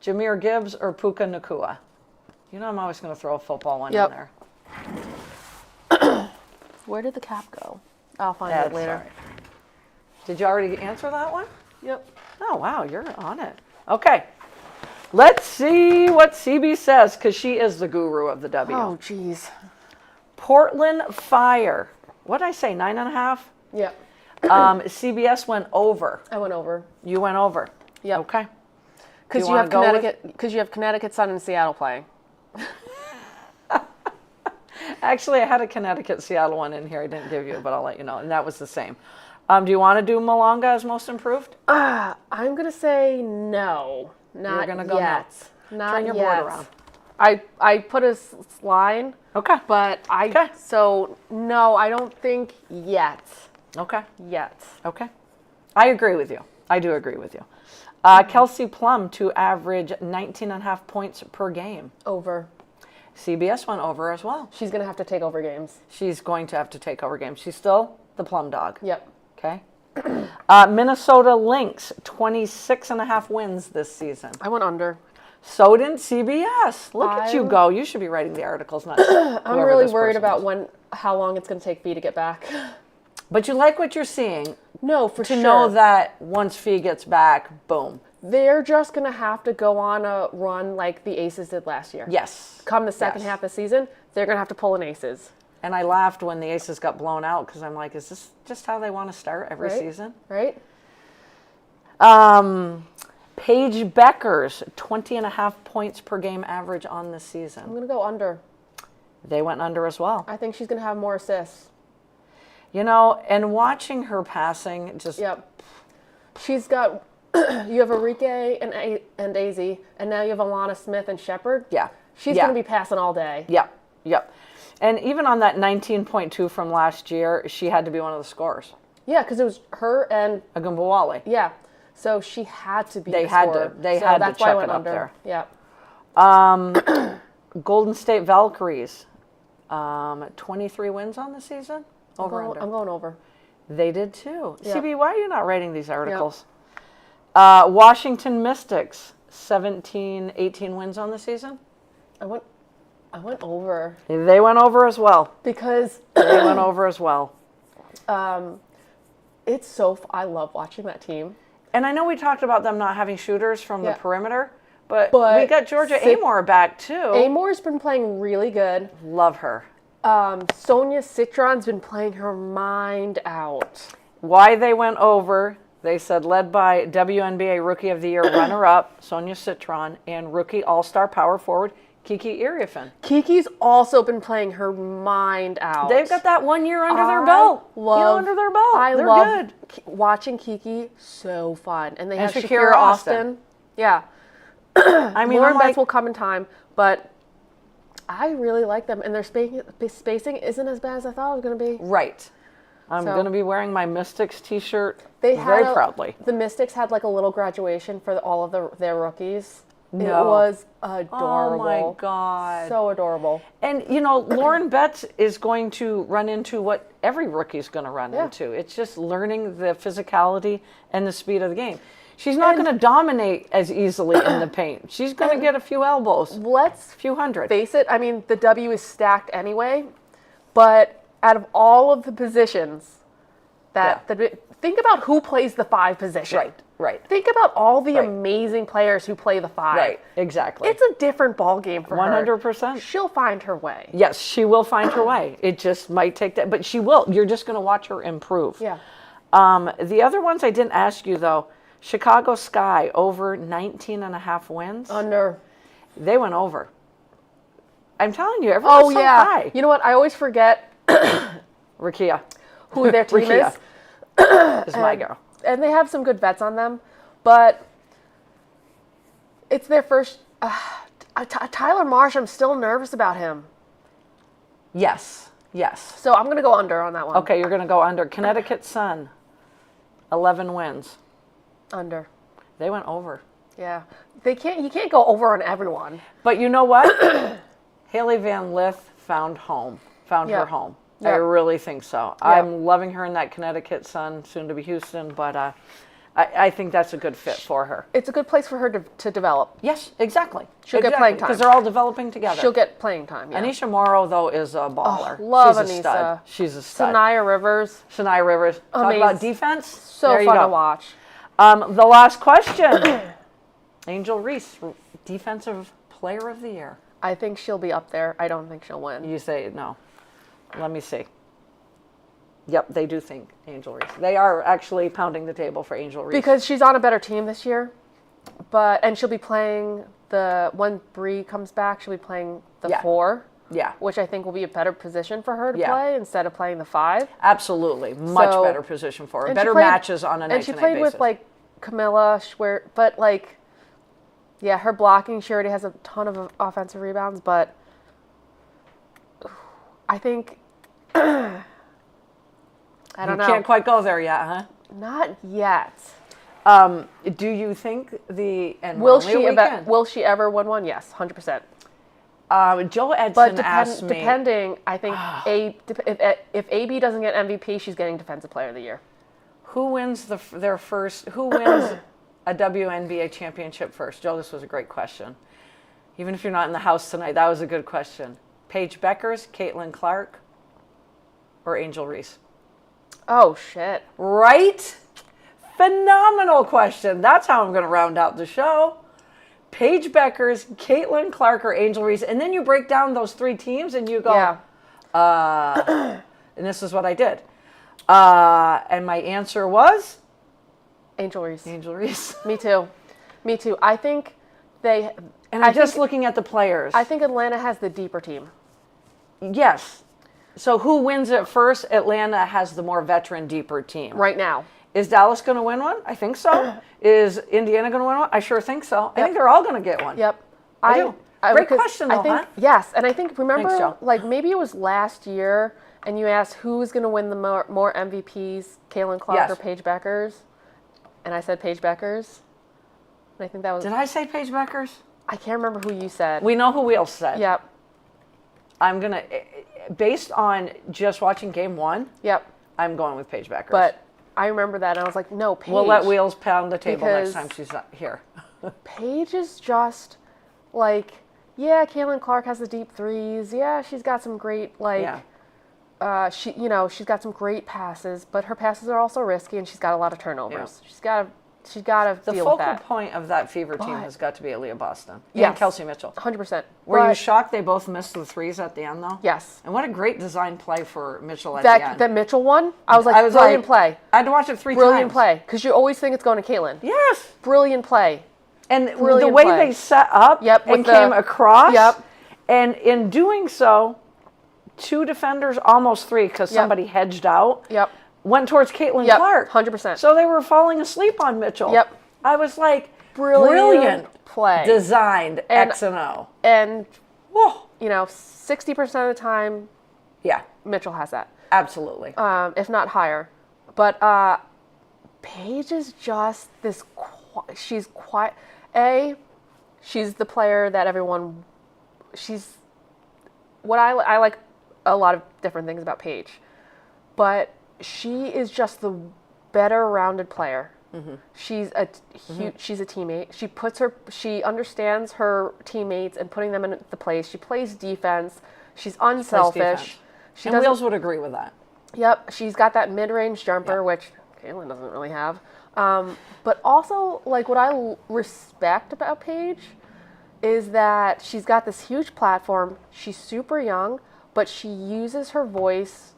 Jahmyr Gibbs, or Puka Nacua? You know I'm always going to throw a football one in there. Where did the cap go? I'll find That's it later. all right. Did you already answer that one? Yep. Oh, wow, you're on it. Okay. Let's see what CB says, because she is the guru of the W. Oh, jeez. Portland Fire. What did I say, 9.5? Yep. CBS went over. I went over. You went over. Yep. Okay. Because you you have wanna go with- Connecticut. Because you have Connecticut Sun and Seattle playing. Actually, I had a Connecticut Seattle one in here I didn't give you, but I'll let you know. And that was the same. Do you want to do Malonga as most improved? I'm gonna say no. Not You're gonna go yet. Not Turn your yet. board around. I put a line, Okay. but Okay. so no, I don't think yet. Okay. Yet. Okay. I agree with you. I do agree with you. Kelsey Plum to average 19.5 points per game. Over. CBS went over as well. She's gonna have to take over games. She's going to have to take over games. She's still the Plum dog. Yep. Okay. Minnesota Lynx, 26.5 wins this season. I went under. So did CBS. Look at you go. You should be writing the articles, not I'm really worried about how long it's gonna take Fee to get back. But you like what you're seeing. No, for To sure. know that once Fee gets back, boom. They're just gonna have to go on a run like the Aces did last year. Yes. Come the second half of the season, they're gonna have to pull an Aces. And I laughed when the Aces got blown out because I'm like, is this just how they want to start every Right. season? Right? Paige Beckers, 20.5 points per game average on the I'm season. gonna go under. They went under as well. I think she's gonna have more assists. You know, and watching her passing, just Yep. She's got You have Enrique and Daisy, and now you have Alana Smith and Shepard. Yeah. She's Yeah. going to be passing all day. Yep. Yep. And even on that 19.2 from last year, she had to be one of the scorers. Yeah, because it was her and Agumbawali. yeah. So she had to be. They the had scorer. to. They So had to that's why I chuck went it up under. there. Yeah. Golden State Valkyries. 23 wins on the season. Over under. I'm going over. They did too. Yeah. CB, why are you not writing these articles? Washington Mystics. 17, 18 wins on the season. I went over They went over as well. because They went over as well. it's so. I love watching that team. And I know we talked about them not having shooters from the Yeah. perimeter, but But we got Georgia Sid- Amore back too. Amore's been playing really good. Love her. Sonia Citron's been playing her mind out. Why they went over, they said led by WNBA Rookie of the Year runner-up Sonia Citron and rookie all-star power forward Kiki Iriafen. Kiki's also been playing her mind out. They've got that 1 year under their I belt. love- under their belt. I They're love good. watching Kiki. So fun, and they And have Shakira Shakira Austin. Austin. Yeah, I mean, more I'm bets like, will come in time, but I really like them, and their spacing isn't as bad as I thought it was going to be. right. I'm So- going to be wearing my Mystics t-shirt They very had proudly. The Mystics had like a little graduation for all of their rookies. It No. was adorable. Oh my God. So adorable. And, you know, Lauren Betts is going to run into what every rookie's going to run into. It's just learning the physicality and the speed of the game. She's not going to dominate as easily in the paint. She's going to get a few elbows, Let's a few hundred. face it. I mean, the W is stacked anyway, but out of all of the positions think about who plays the 5 position. Right, right, Think about all the Right. amazing players who play the 5. right. Exactly. It's a different ball game for her. 100%. She'll find her way. Yes, she will find her way. It just might take that, but she will. You're just going to watch her improve. Yeah. The other ones I didn't ask you, though. Chicago Sky, over 19 and a half wins. Under. They went over. I'm telling you, everyone's Oh so yeah. high. You know what? I always forget Rakia who their team Rakia is. is my girl. And they have some good vets on them, but it's their first. Tyler Marsh, I'm still nervous about him, Yes, yes. so I'm gonna go under on that one. Okay, you're going to go under. Connecticut Sun, 11 wins. Under. They went over. Yeah, they can't. You can't go over on everyone. But you know what? Haley Van Lith found her Yeah. home. Yeah. I really think so. Yeah. I'm loving her in that Connecticut Sun, soon to be Houston, but I think that's a good fit for her. It's a good place for her to develop. Yes, exactly. She'll get playing time. because they're all developing together. She'll get playing time. Yeah. Anisha Morrow, though, is a baller. love She's a Anisha. stud. She's a stud. Sanaya Rivers, Sanaya Rivers. Talk Amazing. about defense. so There you fun go. to watch. The last question. Angel Reese, Defensive Player of the Year. I think she'll be up there. I don't think she'll win. You say no. Let me see. Yep, they do think Angel Reese. They are actually pounding the table for Angel Reese. Because she's on a better team this year, and she'll be playing when Bree comes back. She'll be playing the Yeah. 4, yeah, which I think will be a better position for her to Yeah. play instead of playing the 5. absolutely. Much So- better position for her. And Better she played- matches on a And she night-to-night played basis. with like Camilla Schwer, but like, yeah, her blocking. She already has a ton of offensive rebounds, but I think I don't you know. can't quite go there yet, huh? Not yet. Do you think and Will we're only a weekend. will she ever win one? Yes, 100%. Joe Edson But asked me. depending, I think if AB doesn't get MVP, she's getting Defensive Player of the Year. Who wins their first? Who wins a WNBA championship first? Joe, this was a great question. Even if you're not in the house tonight, that was a good question. Paige Beckers, Caitlin Clark, or Angel Reese? Oh shit! Right? Phenomenal question. That's how I'm going to round out the show. Paige Beckers, Caitlin Clark, or Angel Reese. And then you break down those 3 teams and you go, Yeah. and this is what I did. And my answer was Angel Reese. Angel Reese. Me too. Me too. I think they. And I'm just looking at the players. I think Atlanta has the deeper team. Yes. So who wins it first? Atlanta has the more veteran, deeper team. Right now. Is Dallas going to win one? I think so. Is Indiana going to win one? I sure think so. I think they're all going to get one. Yep. I do. Great question, though, I think, huh? Yes, and I think, remember, Thanks, Joe. like maybe it was last year, and you asked who's going to win the more MVPs, Caitlin Clark Yes. or Paige Beckers? And I said Paige Beckers. And I think that was... Did I say Paige Beckers? I can't remember who you said. We know who we else said. Yep. I'm going to, based on just watching game one, Yep. I'm going with Paige Beckers. But I remember that, and I was like, no, Paige. We'll let Wheels pound the table next Because- time she's not here. Paige is just like, yeah, Caitlin Clark has the deep threes. Yeah, she's got some great she's got some great passes, but her passes are also risky, and she's got a lot of turnovers. She's got to The deal focal with that. point of that Fever team But- has got to be Aaliyah Boston. Yes. And Kelsey Mitchell. 100%. Were you shocked they both missed the threes at the end, though? Yes. And what a great design play for Mitchell at the end. That Mitchell one, I was like, brilliant play. I had to watch it three Brilliant times. play. Because you always think it's going to Caitlin. Yes. Brilliant play. And the Brilliant way play. they set up Yep, and with the- came across. Yep. And in doing so, two defenders, almost three, because somebody hedged out, Yep. went towards Caitlin Yep. Clark. 100%. So they were falling asleep on Mitchell. Yep. I was like, Brilliant play. Designed And- X and O. And, Whoa. 60% of the time, Yeah, Mitchell has that. absolutely. If not higher. But Paige is just this, she's quiet. She's the player that everyone, she's, what I like a lot of different things about Paige, but she is just the better rounded player. Mm-hmm. She's a teammate. She understands her teammates and putting them in the place. She plays defense. She's unselfish. And Wheels would agree with that. Yep, she's got that mid-range jumper, which Caitlin doesn't really have. But also, like, what I respect about Paige is that she's got this huge platform. She's super young, but she uses her voice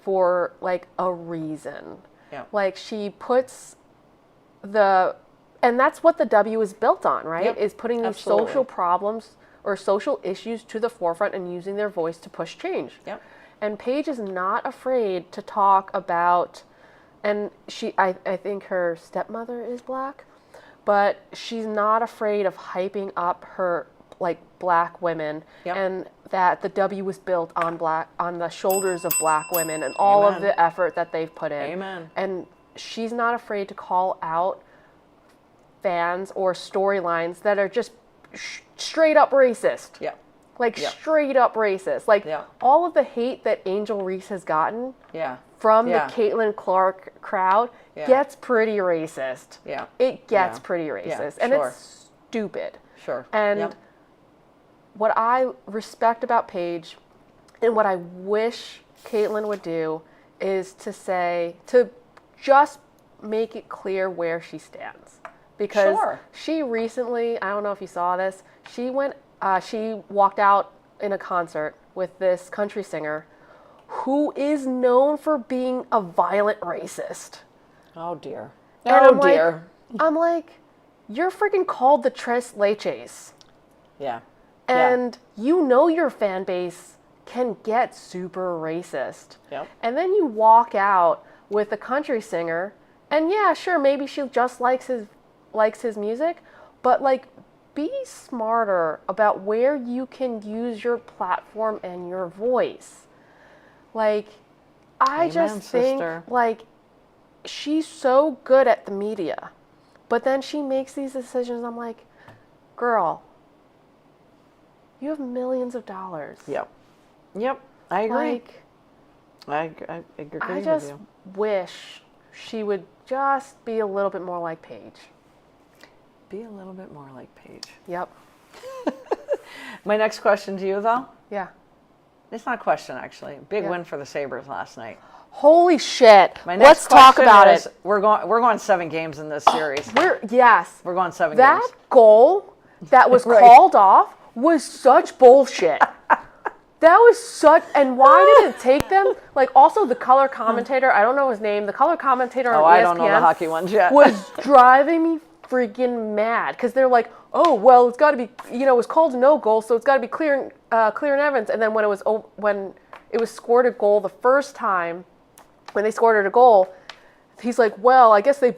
for, like, a reason. Yeah. Like, she puts and that's what the W is built on, right? Yep. Is putting these Absolutely. social problems or social issues to the forefront and using their voice to push change. Yep. And Paige is not afraid to talk about, and I think her stepmother is black, but she's not afraid of hyping up her, like, black women, Yep. and that the W was built on the shoulders of black women and all of Amen. the effort that they've put in. Amen. And she's not afraid to call out fans or storylines that are just straight up racist. Yeah. Like, Yeah. straight up racist. Like, Yeah. all of the hate that Angel Reese has gotten Yeah. from Yeah. the Caitlin Clark crowd Yeah. gets pretty racist. Yeah. It gets Yeah. pretty racist. Yeah, And sure. it's stupid. Sure. And Yep. what I respect about Paige and what I wish Caitlin would do is to just make it clear where she stands. Because Sure. she recently, I don't know if you saw this, she walked out in a concert with this country singer who is known for being a violent racist. Oh, dear. And Oh, I'm like- dear. I'm like, you're freaking called the Tres Leches. Yeah. And you know your fan base can get super racist. Yep. And then you walk out with a country singer, and yeah, sure, maybe she just likes his music, but, like, be smarter about where you can use your platform and your voice. Like, I Amen, just think, sister. like, she's so good at the media, but then she makes these decisions. I'm like, girl, you have millions of dollars. Yep. Yep. I agree. Like, I agree I with just you. wish she would just be a little bit more like Paige. Be a little bit more like Paige. Yep. My next question to you, though, Yeah. it's not a question, actually. Big Yeah. win for the Sabres last night. Holy shit. My next Let's talk question about is, it. We're going 7 games in this series. Yes. We're going 7 That games. goal that was Right. called off was such bullshit. That was such, and why did it take them? Like, also the color commentator, I don't know his name, the color commentator on Oh, ESPN I don't know the hockey ones yet. was driving me freaking mad because they're like, oh, well, it's got to be, it was called no goal, so it's got to be clear and evidence. And then when it was scored a goal the first time, when they scored a goal, he's like, well, I guess they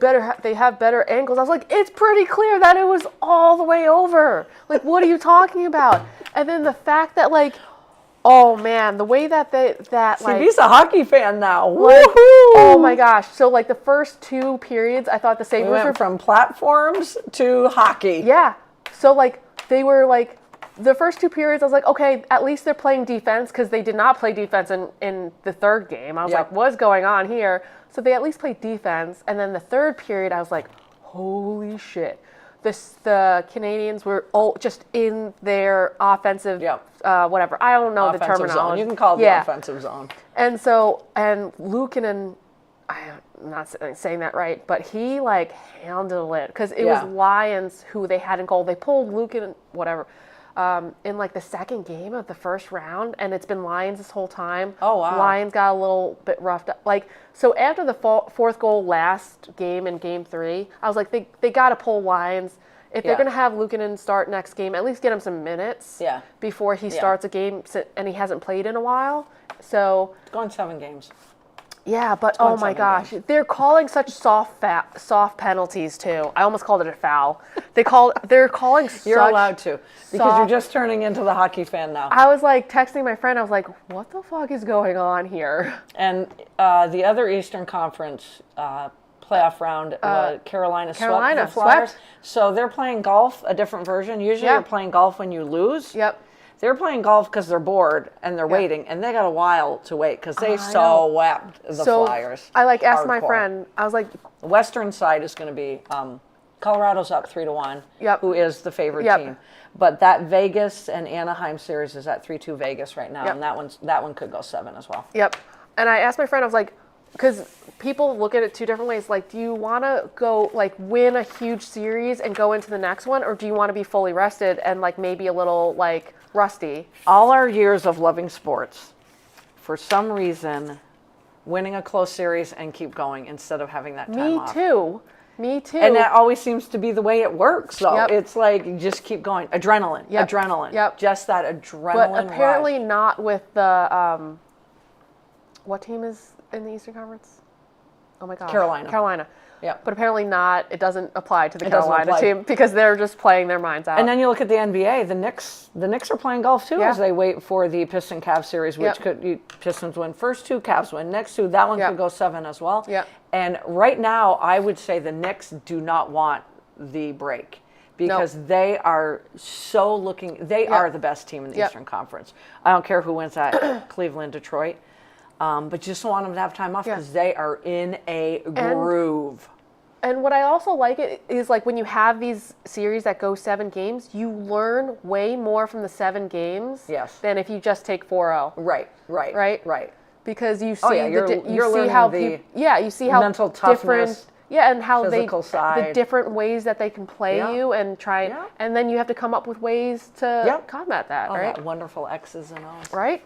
have better angles. I was like, it's pretty clear that it was all the way over. Like, what are you talking about? And then the fact that, like, oh man, the way that like, he's a hockey fan now. like, Woohoo! oh my gosh. So like the first 2 periods, I thought the Sabres We went from platforms to hockey. yeah. So like they were like the first 2 periods, I was like, okay, at least they're playing defense because they did not play defense in the third game. I was like, what's going on here? So they at least played defense. And then the third period, I was like, holy shit. The Canadians were all just in their offensive, whatever. I don't know Offensive the terminology. zone. You can call it the offensive zone. And so, and Luukkonen, I'm not saying that right, but he like handled it because it was Lions who they had in goal. They pulled Luukkonen, whatever, in like the second game of the first round, and it's been Lions this whole time. Oh, wow. Lions got a little bit roughed up. Like, so after the fourth goal last game in game 3, I was like, they got to pull Lions. If they're going to have Luukkonen start next game, at least get him some minutes before he starts a game, and he hasn't played in a while. So It's going 7 games. yeah, but oh my gosh, they're calling such soft penalties too. I almost called it a foul. They're calling. You're allowed to because you're just turning into the hockey fan now. I was like texting my friend. I was like, "What the fuck is going on here?" And the other Eastern Conference playoff round, Carolina swept the Flyers. So they're playing golf, a different version. Usually you're playing golf when you lose. Yep. They're playing golf because they're bored and they're waiting, and they got a while to wait because they swept the Flyers. I like asked my friend. I was like, the Western side is going to be Colorado's up 3-1. Yep. Who is the favorite team? But that Vegas and Anaheim series is at 3-2 Vegas right now, and that one could go 7 as well. Yep. And I asked my friend. I was like, because people look at it 2 different ways. Like, do you want to go like win a huge series and go into the next one, or do you want to be fully rested and like maybe a little like rusty? All our years of loving sports, for some reason, winning a close series and keep going instead of having that time off. Me too. And that always seems to be the way it works, though. Yep. It's like you just keep going. Adrenaline. Just that adrenaline But apparently rush. not with the what team is in the Eastern Conference? Oh my gosh. Carolina. Yeah. But apparently not. It doesn't apply to the Carolina team because they're just playing their minds out. And then you look at the NBA. The Knicks are playing golf too as they wait for the Piston-Cavs series, which Pistons win first 2, Cavs win next 2. That one could go 7 as well. Yep. And right now, I would say the Knicks do not want the break because they are so looking. They are the best team in the Eastern Conference. I don't care who wins that, Cleveland, Detroit. But just want them to have time off because they are in a groove. And what I also like it is like when you have these series that go 7 games, you learn way more from the 7 games than if you just take 4-0. Right. Because you see you're learning how the mental toughness, and how physical side. the different ways that they can play you and try and then you have to come up with ways to combat that, right? That wonderful X's and O's. Right?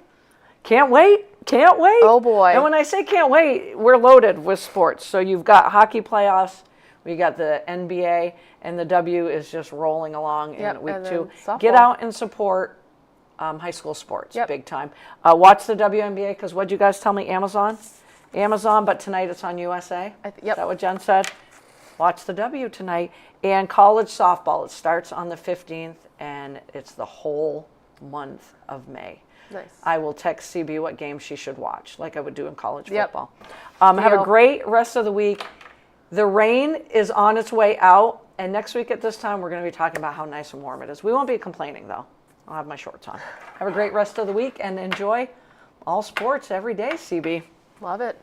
Can't wait. Oh boy. And when I say can't wait, we're loaded with sports. So you've got hockey playoffs, we got the NBA, and the W is just rolling along in week 2. Get out and support high school sports big time. Watch the WNBA because what'd you guys tell me? Amazon, but tonight it's on USA. Is that what Jen said? Watch the W tonight. And college softball, it starts on the 15th, and it's the whole month of May. Nice. I will text CB what game she should watch, like I would do in college football. Have a great rest of the week. The rain is on its way out, and next week at this time, we're going to be talking about how nice and warm it is. We won't be complaining, though. I'll have my shorts on. Have a great rest of the week, and enjoy all sports every day, CB. Love it.